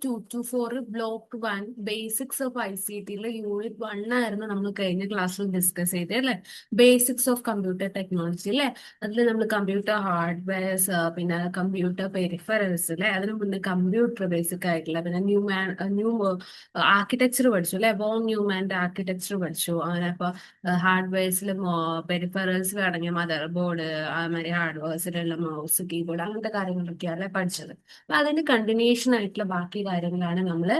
224 block 1 basics of ICT unit 1 ആയിരുന്നു നമ്മൾ കഴിഞ്ഞ ക്ലാസ്സിൽ ഡിസ്കസ് ചെയ്തത് അല്ലെ. ബേസിക്സ് ഓഫ് കമ്പ്യൂട്ടർ ടെക്നോളജി അല്ലെ. അതിൽ നമ്മൾ കമ്പ്യൂട്ടർ ഹാർഡ്വെയർസ്, പിന്നെ കമ്പ്യൂട്ടർ പെരിഫറൽസ് അല്ലെ, അതിന് മുന്നേ കമ്പ്യൂട്ടർ ബേസിക് ആയിട്ടുള്ള, പിന്നെ ന്യൂ ആർക്കിടെക്ചർ പഠിച്ചു അല്ലെ. വോൺ ന്യൂമാന്റെ ആർക്കിടെക്ചർ പഠിച്ചു. അങ്ങനെ അപ്പൊ ഹാർഡ്വെയർസിലും പെരിഫറൽസിലും അടങ്ങിയ മദർ ബോർഡ്, അതുമാതിരി ഹാർഡ്വെയർസിലുള്ള മൗസ്, കീബോർഡ്, അങ്ങനത്തെ കാര്യങ്ങളൊക്കെയാണ് പഠിച്ചത്. അപ്പൊ അതിന്റെ കണ്ടിന്യൂഷൻ ആയിട്ടുള്ള ബാക്കി കാര്യങ്ങളാണ് നമ്മൾ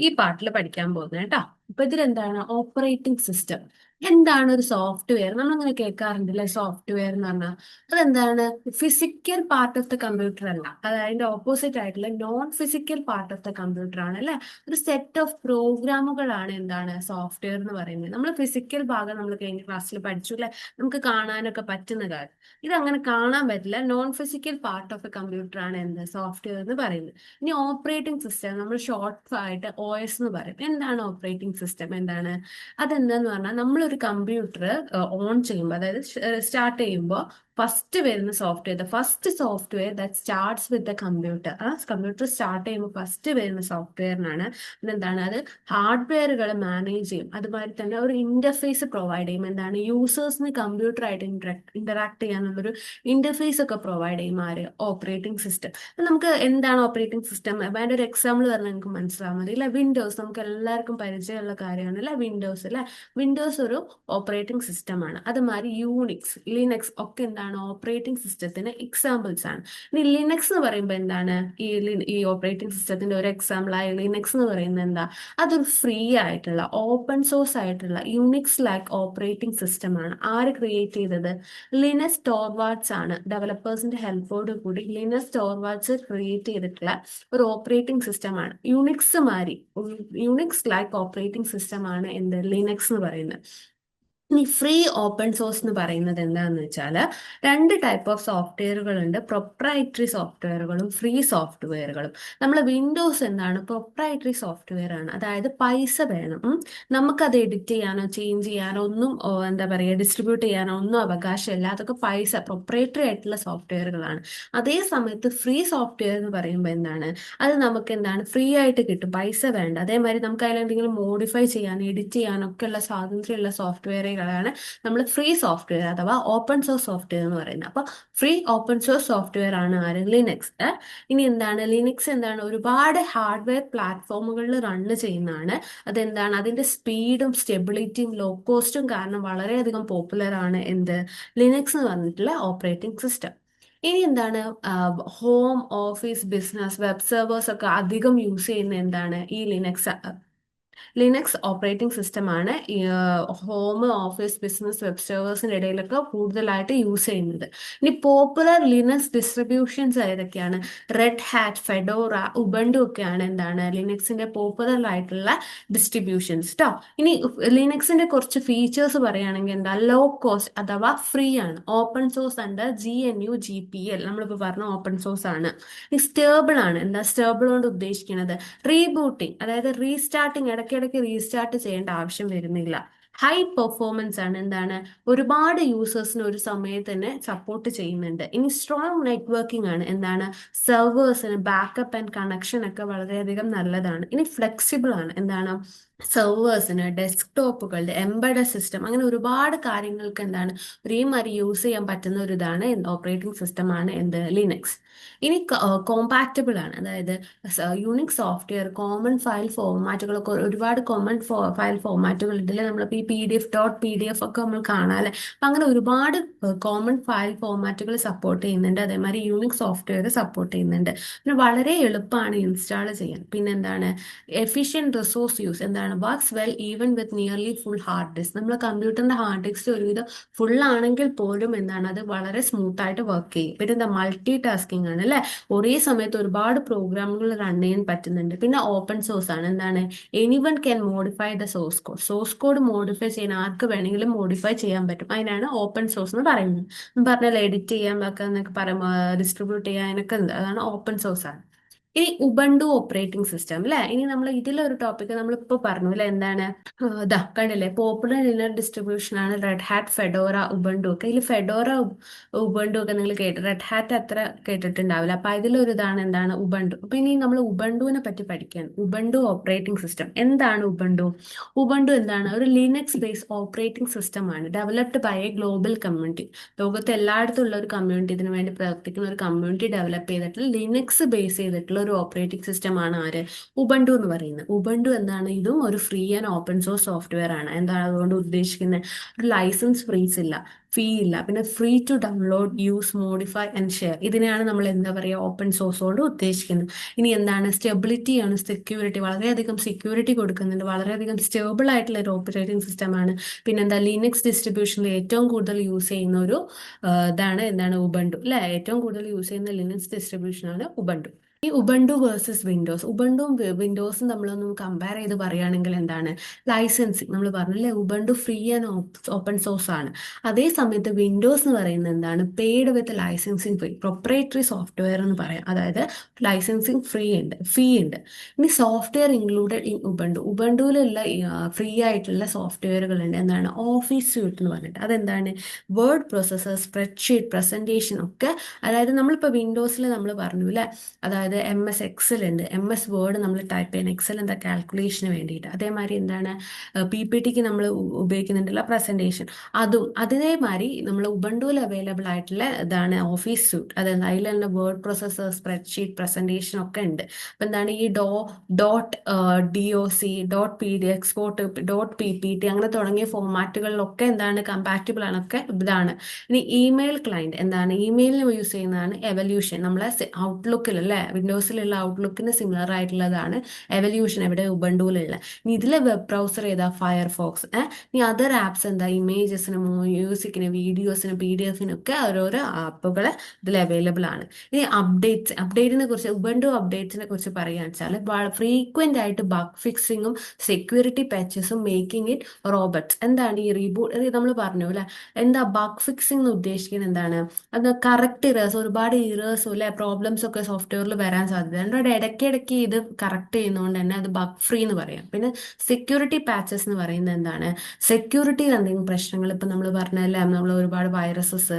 ഈ പാർട്ടിൽ പഠിക്കാൻ പോകുന്നത് കേട്ടോ. അപ്പൊ ഇതിലെന്താണ് ഓപ്പറേറ്റിംഗ് സിസ്റ്റം? എന്താണ് ഒരു സോഫ്റ്റ്വെയർ? നമ്മളിങ്ങനെ കേൾക്കാറുണ്ടല്ലേ സോഫ്റ്റ്വെയർ എന്ന് പറഞ്ഞാൽ. അതെന്താണ്? Physical part of the computer അല്ല, അത് അതിന്റെ ഓപ്പോസിറ്റ് ആയിട്ടുള്ള non physical part of the computer ആണ് അല്ലെ. ഒരു സെറ്റ് ഓഫ് പ്രോഗ്രാമുകളാണ് എന്താണ് സോഫ്റ്റ്വെയർ എന്ന് പറയുന്നത്. നമ്മൾ ഫിസിക്കൽ ഭാഗം നമ്മൾ കഴിഞ്ഞ ക്ലാസ്സിൽ പഠിച്ചു അല്ലെ, നമുക്ക് കാണാനൊക്കെ പറ്റുന്ന കാര്യം. ഇതങ്ങനെ കാണാൻ പറ്റില്ല. Non physical part of A computer ആണ് എന്ത് സോഫ്റ്റ്വെയർ എന്ന് പറയുന്നത്. ഇനി ഓപ്പറേറ്റിംഗ് സിസ്റ്റം നമ്മൾ ഷോർട്ട് ആയിട്ട് OS എന്ന് പറയും. എന്താണ് ഓപ്പറേറ്റിംഗ് സിസ്റ്റം? എന്താണ് അതെന്താന്ന് പറഞ്ഞാൽ നമ്മളൊരു കമ്പ്യൂട്ടർ ഓൺ ചെയ്യുമ്പോൾ, അതായത് സ്റ്റാർട്ട് ചെയ്യുമ്പോൾ ഫസ്റ്റ് വരുന്ന software, the first software that starts with the computer. ആ കമ്പ്യൂട്ടർ സ്റ്റാർട്ട് ചെയ്യുമ്പോൾ ഫസ്റ്റ് വരുന്ന സോഫ്റ്റ്വെയറിനാണ് എന്താണ് അത് ഹാർഡ്വെയറുകൾ മാനേജ് ചെയ്യും. അതുമാതിരി തന്നെ ഒരു ഇന്റർഫേസ് പ്രൊവൈഡ് ചെയ്യും. എന്താണ് യൂസേഴ്സിന് കമ്പ്യൂട്ടറായിട്ട് ഇന്ററാക്ട് ചെയ്യാനുള്ളൊരു ഇന്റർഫേസ് ഒക്കെ പ്രൊവൈഡ് ചെയ്യും ആര്? Operating system. നമുക്ക് എന്താണ് ഓപ്പറേറ്റിംഗ് സിസ്റ്റം? അതിന്റെ ഒരു എക്സാമ്പിൾ പറഞ്ഞാൽ നിങ്ങൾക്ക് മനസ്സിലാവാൻ മതി അല്ലെ. വിൻഡോസ് നമുക്ക് എല്ലാവർക്കും പരിചയമുള്ള കാര്യമാണ് അല്ലെ. വിൻഡോസ് അല്ലെ. വിൻഡോസ് ഒരു ഓപ്പറേറ്റിംഗ് സിസ്റ്റം ആണ്. അതുമാതിരി യൂണിക്സ്, ലിനക്സ് ഒക്കെ എന്താണ് ഓപ്പറേറ്റിംഗ് സിസ്റ്റത്തിന് എക്സാമ്പിൾസ് ആണ്. ഇനി ലിനക്സ് എന്ന് പറയുമ്പോൾ എന്താണ് ഈ ഓപ്പറേറ്റിംഗ് സിസ്റ്റത്തിന്റെ ഒരു എക്സാമ്പിൾ ആയ ലിനക്സ് എന്ന് പറയുന്നത് എന്താ? അതൊരു ഫ്രീ ആയിട്ടുള്ള ഓപ്പൺ സോഴ്സ് ആയിട്ടുള്ള യൂണിക്സ് ലൈക്ക് ഓപ്പറേറ്റിംഗ് സിസ്റ്റം ആണ്. ആര് ക്രിയേറ്റ് ചെയ്തത്? ലിനസ് ടോർവാർഡ്സ് ആണ്. ഡെവലപ്പേഴ്സിന്റെ ഹെൽപ്പോട് കൂടി ലിനസ് ടോർവാർഡ്സ് ക്രിയേറ്റ് ചെയ്തിട്ടുള്ള ഒരു ഓപ്പറേറ്റിംഗ് സിസ്റ്റം ആണ്. യൂണിക്സ് ലൈക്ക് ഓപ്പറേറ്റിംഗ് സിസ്റ്റം ആണ് എന്ത് ലിനക്സ് എന്ന് പറയുന്നത്. ഇനി ഫ്രീ ഓപ്പൺ സോഴ്സ് എന്ന് പറയുന്നത് എന്താണെന്ന് വെച്ചാൽ രണ്ട് ടൈപ്പ് ഓഫ് സോഫ്റ്റ്വെയറുകൾ ഉണ്ട്. പ്രൊപ്രൈറ്ററി സോഫ്റ്റ്വെയറുകളും ഫ്രീ സോഫ്റ്റ്വെയറുകളും. നമ്മൾ വിൻഡോസ് എന്താണ് പ്രൊപ്രൈറ്ററി സോഫ്റ്റ്വെയർ ആണ്. അതായത് പൈസ വേണം. നമുക്കത് എഡിറ്റ് ചെയ്യാനോ ചേഞ്ച് ചെയ്യാനോ ഒന്നും എന്താ പറയുക ഡിസ്ട്രിബ്യൂട്ട് ചെയ്യാനോ ഒന്നും അവകാശമില്ല. അതൊക്കെ പൈസ പ്രൊപ്രൈറ്ററി ആയിട്ടുള്ള സോഫ്റ്റ്വെയറുകളാണ്. അതേ സമയത്ത് ഫ്രീ സോഫ്റ്റ്വെയർ എന്ന് പറയുമ്പോൾ എന്താണ് അത് നമുക്ക് എന്താണ് ഫ്രീ ആയിട്ട് കിട്ടും, പൈസ വേണ്ട. അതേമാതിരി നമുക്ക് അതിലെന്തെങ്കിലും മോഡിഫൈ ചെയ്യാനോ എഡിറ്റ് ചെയ്യാനോ ഒക്കെ ഉള്ള സ്വാതന്ത്ര്യമുള്ള സോഫ്റ്റ്വെയറുകളാണ് നമ്മൾ ഫ്രീ സോഫ്റ്റ്വെയർ അഥവാ ഓപ്പൺ സോഴ്സ് സോഫ്റ്റ്വെയർ എന്ന് പറയുന്നത്. അപ്പൊ ഫ്രീ ഓപ്പൺ സോഴ്സ് സോഫ്റ്റ്വെയർ ആണ് ആര്? ലിനക്സ്. ഇനി എന്താണ് ലിനക്സ്? എന്താണ് ഒരുപാട് ഹാർഡ്വെയർ പ്ലാറ്റ്ഫോമുകളിൽ റണ്ണ് ചെയ്യുന്നതാണ്. അതെന്താണ് അതിന്റെ സ്പീഡും സ്റ്റെബിലിറ്റിയും ലോ കോസ്റ്റും കാരണം വളരെയധികം പോപ്പുലർ ആണ് എന്ത് ലിനക്സ് എന്ന് പറഞ്ഞിട്ടുള്ള ഓപ്പറേറ്റിംഗ് സിസ്റ്റം. ഇനി എന്താണ് home, office, business, web servers ഒക്കെ അധികം യൂസ് ചെയ്യുന്ന എന്താണ് ഈ ലിനക്സ് ഓപ്പറേറ്റിംഗ് സിസ്റ്റം ആണ്. ഈ ഹോം, ഓഫീസ്, ബിസിനസ്, വെബ് സെർവേഴ്സിന്റെ ഇടയിലൊക്കെ കൂടുതലായിട്ട് യൂസ് ചെയ്യുന്നത്. ഇനി പോപ്പുലർ ലിനക്സ് ഡിസ്ട്രിബ്യൂഷൻസ് ഏതൊക്കെയാണ്? റെഡ് ഹാറ്റ്, ഫെഡോറ, ഉബണ്ടു ഒക്കെയാണ് എന്താണ് ലിനക്സിന്റെ പോപ്പുലർ ആയിട്ടുള്ള ഡിസ്ട്രിബ്യൂഷൻസ് കേട്ടോ. ഇനി ലിനക്സിന്റെ കുറച്ച് ഫീച്ചേഴ്സ് പറയുകയാണെങ്കിൽ എന്താ? ലോ കോസ്റ്റ് അഥവാ ഫ്രീ ആണ്. ഓപ്പൺ സോഴ്സ് ഉണ്ട്. GNU GPL നമ്മളിപ്പോൾ പറഞ്ഞ ഓപ്പൺ സോഴ്സ് ആണ്. ഇനി സ്റ്റേബിൾ ആണ്. എന്താ സ്റ്റേബിൾ കൊണ്ട് ഉദ്ദേശിക്കുന്നത്? റീബൂട്ടിങ്, അതായത് റീസ്റ്റാർട്ടിങ്, ഇടയ്ക്കിടയ്ക്ക് റീസ്റ്റാർട്ട് ചെയ്യേണ്ട ആവശ്യം വരുന്നില്ല. ഹൈ പെർഫോമൻസ് ആണ്. എന്താണ് ഒരുപാട് യൂസേഴ്സിന് ഒരു സമയത്ത് തന്നെ സപ്പോർട്ട് ചെയ്യുന്നുണ്ട്. ഇനി സ്ട്രോങ് നെറ്റ്വർക്കിംഗ് ആണ്. എന്താണ് സെർവേഴ്സിന് ബാക്കപ്പ് ആൻഡ് കണക്ഷൻ ഒക്കെ വളരെയധികം നല്ലതാണ്. ഇനി ഫ്ലെക്സിബിൾ ആണ്. എന്താണ് സെർവേഴ്സിന്, ഡെസ്ക്ടോപ്പുകളുടെ എംബഡഡ് സിസ്റ്റം, അങ്ങനെ ഒരുപാട് കാര്യങ്ങൾക്ക് എന്താണ് ഒരേമാതിരി യൂസ് ചെയ്യാൻ പറ്റുന്ന ഒരു ഇതാണ് ഓപ്പറേറ്റിംഗ് സിസ്റ്റം ആണ് എന്ത് ലിനക്സ്. ഇനി കോമ്പാക്റ്റബിൾ ആണ്. അതായത് യൂണിക് സോഫ്റ്റ്വെയർ, കോമൺ ഫയൽ ഫോർമാറ്റുകളൊക്കെ ഒരുപാട് കോമൺ ഫയൽ ഫോർമാറ്റുകൾ ഉണ്ടല്ലേ. നമ്മളിപ്പോൾ ഈ PDF ഒക്കെ നമ്മൾ കാണാല്ലേ. അപ്പം അങ്ങനെ ഒരുപാട് കോമൺ ഫയൽ ഫോർമാറ്റുകൾ സപ്പോർട്ട് ചെയ്യുന്നുണ്ട്. അതേമാതിരി യൂണിക് സോഫ്റ്റ്വെയർ സപ്പോർട്ട് ചെയ്യുന്നുണ്ട്. പിന്നെ വളരെ എളുപ്പമാണ് ഇൻസ്റ്റാൾ ചെയ്യാൻ. പിന്നെ എന്താണ് എഫിഷ്യൻറ്റ് റിസോഴ്സ് യൂസ്. എന്താണ് works well even with nearly full hard disk. നമ്മൾ കമ്പ്യൂട്ടറിന്റെ ഹാർഡ് ഡിസ്ക് ഒരുവിധം ഫുൾ ആണെങ്കിൽ പോലും എന്താണ് അത് വളരെ സ്മൂത്ത് ആയിട്ട് വർക്ക് ചെയ്യും. പിന്നെ എന്താ മൾട്ടി ടാസ്കിങ് ആണ് അല്ലെ. ഒരേ സമയത്ത് ഒരുപാട് പ്രോഗ്രാമുകൾ റൺ ചെയ്യാൻ പറ്റുന്നുണ്ട്. പിന്നെ ഓപ്പൺ സോഴ്സ് ആണ്. എന്താണ് anyone can modify the source code. Source code modify ചെയ്യാൻ ആർക്ക് വേണമെങ്കിലും മോഡിഫൈ ചെയ്യാൻ പറ്റും. അതിനാണ് ഓപ്പൺ സോഴ്സ് എന്ന് പറയുന്നത്. പറഞ്ഞാൽ എഡിറ്റ് ചെയ്യാൻ എന്നൊക്കെ പറയുമ്പോൾ ഡിസ്ട്രിബ്യൂട്ട് ചെയ്യാനൊക്കെ ഉണ്ട്. അതാണ് ഓപ്പൺ സോഴ്സ് ആണ്. ഇനി ഉബണ്ടു ഓപ്പറേറ്റിംഗ് സിസ്റ്റം അല്ലെ. ഇനി നമ്മൾ ഇതിലൊരു ടോപ്പിക് നമ്മളിപ്പോ പറഞ്ഞു അല്ലെ, എന്താണ് ഇതാ കണ്ടില്ലേ, പോപ്പുലർ ലിനർ ഡിസ്ട്രിബ്യൂഷൻ ആണ് റെഡ് ഹാറ്റ്, ഫെഡോറ, ഉബണ്ടു ഒക്കെ. ഇതിൽ ഫെഡോറ ഉബണ്ടു ഒക്കെ നിങ്ങൾ കേട്ടു, റെഡ് ഹാറ്റ് അത്ര കേട്ടിട്ടുണ്ടാവില്ല. അപ്പൊ അതിലൊരു ഇതാണ് എന്താണ് ഉബണ്ടു. അപ്പൊ ഇനി നമ്മൾ ഉബണ്ടുവിനെ പറ്റി പഠിക്കുകയാണ്. ഉബണ്ടു ഓപ്പറേറ്റിംഗ് സിസ്റ്റം എന്താണ് ഉബണ്ടു? ഉബണ്ടു എന്താണ്? ഒരു ലിനക്സ് ബേസ്ഡ് ഓപ്പറേറ്റിംഗ് സിസ്റ്റം ആണ്, developed by a global community. ലോകത്ത് എല്ലായിടത്തും ഉള്ള ഒരു കമ്മ്യൂണിറ്റി, ഇതിനു വേണ്ടി പ്രവർത്തിക്കുന്ന ഒരു കമ്മ്യൂണിറ്റി ഡെവലപ്പ് ചെയ്തിട്ടുള്ള ലിനക്സ് ബേസ് ചെയ്തിട്ടുള്ള ഒരു ഓപ്പറേറ്റിംഗ് സിസ്റ്റം ആണ് ആര്? ഉബണ്ടു എന്ന് പറയുന്നത്. ഉബണ്ടു എന്താണ്? ഇതും ഒരു free and open source software ആണ്. എന്താണ് അതുകൊണ്ട് ഉദ്ദേശിക്കുന്നത്? ഒരു ലൈസൻസ് ഫീ ഇല്ല, പിന്നെ free to download, use, modify and share. ഇതിനെയാണ് നമ്മൾ എന്താ പറയുക, ഓപ്പൺ സോഴ്സ് കൊണ്ട് ഉദ്ദേശിക്കുന്നത്. ഇനി എന്താണ്? സ്റ്റെബിലിറ്റി ആണ്, സെക്യൂരിറ്റി, വളരെയധികം സെക്യൂരിറ്റി കൊടുക്കുന്നുണ്ട്, വളരെയധികം സ്റ്റേബിൾ ആയിട്ടുള്ള ഒരു ഓപ്പറേറ്റിംഗ് സിസ്റ്റം ആണ്. പിന്നെന്താ, ലിനക്സ് ഡിസ്ട്രിബ്യൂഷനിൽ ഏറ്റവും കൂടുതൽ യൂസ് ചെയ്യുന്ന ഒരു ഇതാണ് എന്താണ് ഉബണ്ടു അല്ലെ. ഏറ്റവും കൂടുതൽ യൂസ് ചെയ്യുന്ന ലിനക്സ് ഡിസ്ട്രിബ്യൂഷൻ ആണ് ഉബണ്ടു. ഈ ഉബണ്ടു വേഴ്സസ് വിൻഡോസ്, ഉബണ്ടും വിൻഡോസും നമ്മളൊന്നും കമ്പയർ ചെയ്ത് പറയുകയാണെങ്കിൽ എന്താണ്, ലൈസൻസിങ് നമ്മൾ പറഞ്ഞില്ലേ, Ubuntu free and open source ആണ്. അതേ സമയത്ത് വിൻഡോസ് എന്ന് പറയുന്നത് എന്താണ്, paid with licensing free, proprietary software എന്ന് പറയാം. അതായത് ലൈസൻസിങ് ഫീ ഉണ്ട്. ഇനി സോഫ്റ്റ്വെയർ ഇൻക്ലൂഡഡ് ഇൻ ഉബണ്ടു, ഉബണ്ടുവിലുള്ള ഫ്രീ ആയിട്ടുള്ള സോഫ്റ്റ്വെയറുകൾ ഉണ്ട്. എന്താണ്? ഓഫീസ് സ്യൂട്ട് എന്ന് പറഞ്ഞിട്ട്. അതെന്താണ്? വേർഡ് പ്രോസസ്സർ, സ്പ്രെഡ്ഷീറ്റ്, പ്രസന്റേഷൻ ഒക്കെ. അതായത് നമ്മളിപ്പോൾ വിൻഡോസിൽ നമ്മൾ പറഞ്ഞു അല്ലേ, അതായത് MS Excel ഉണ്ട്, MS Word നമ്മൾ ടൈപ്പ് ചെയ്യുന്ന, എക്സൽ എന്താ കാൽക്കുലേഷന് വേണ്ടിയിട്ട്. അതേമാതിരി എന്താണ്, PPTക്ക് നമ്മൾ ഉപയോഗിക്കുന്നുണ്ടല്ലോ പ്രസന്റേഷൻ, അതും അതേമാതിരി നമ്മൾ ഉബണ്ടുവിൽ അവൈലബിൾ ആയിട്ടുള്ള ഇതാണ് ഓഫീസ് സ്യൂട്ട്. അതായത് അതിൽ തന്നെ വേർഡ് പ്രോസസ്സർ, സ്പ്രെഡ്ഷീറ്റ്, പ്രസന്റേഷൻ ഒക്കെ ഉണ്ട്. അപ്പം എന്താണ് ഈ dot DOC, dot PD, export, .PPT അങ്ങനെ തുടങ്ങിയ ഫോർമാറ്റുകളിലൊക്കെ എന്താണ് കമ്പാറ്റബിൾ ആണ്, ഒക്കെ ഇതാണ്. ഇനി ഇമെയിൽ ക്ലയന്റ് എന്താണ്, ഇമെയിലിന് യൂസ് ചെയ്യുന്നതാണ് എവല്യൂഷൻ. നമ്മളെ ഔട്ട്ലുക്കിൽ അല്ലേ, വിൻഡോസിലുള്ള ഔട്ട്ലുക്കിന് സിമിലർ ആയിട്ടുള്ളതാണ് എവല്യൂഷൻ, എവിടെ ഉബണ്ടുവിലുള്ള. ഇനി ഇതിലെ വെബ് ബ്രൗസർ ഏതാ, ഫയർഫോക്സ്. ഇനി അതർ ആപ്സ് എന്താ, ഇമേജസിന്, മ്യൂസിക്കിന്, വീഡിയോസിന്, PDF-നൊക്കെ ഓരോരോ ആപ്പുകൾ ഇതിൽ അവൈലബിൾ ആണ്. ഇനി അപ്ഡേറ്റിനെ കുറിച്ച്, ഉബണ്ടു അപ്ഡേറ്റ്സിനെ കുറിച്ച് പറയുകയാണെന്ന് വെച്ചാൽ ഫ്രീക്വന്റ് ആയിട്ട് ബഗ് ഫിക്സിങ്ങും സെക്യൂരിറ്റി പാച്ചസും മേക്കിംഗ് ഇറ്റ് റോബോട്ട്സ്. എന്താണ് ഈ റീബൂട്ട്, നമ്മൾ പറഞ്ഞു അല്ലെ, എന്താ ബഗ് ഫിക്സിംഗ് എന്ന് ഉദ്ദേശിക്കുന്നത്? എന്താണ് അത്? കറക്റ്റ് ഇറേഴ്സ്, ഒരുപാട് ഇറേഴ്സും അല്ലെ പ്രോബ്ലംസ് ഒക്കെ സോഫ്റ്റ്വെയറിൽ വരാൻ സാധ്യത ഉണ്ട്. ഇടയ്ക്കിടയ്ക്ക് ഇത് കറക്റ്റ് ചെയ്യുന്നതുകൊണ്ട് തന്നെ അത് ബഗ് ഫ്രീ എന്ന് പറയാം. പിന്നെ സെക്യൂരിറ്റി പാച്ചസ് എന്ന് പറയുന്നത് എന്താണ്, സെക്യൂരിറ്റിയിൽ എന്തെങ്കിലും പ്രശ്നങ്ങൾ, ഇപ്പം നമ്മൾ പറഞ്ഞല്ലേ, നമ്മൾ ഒരുപാട് വൈറസസ്,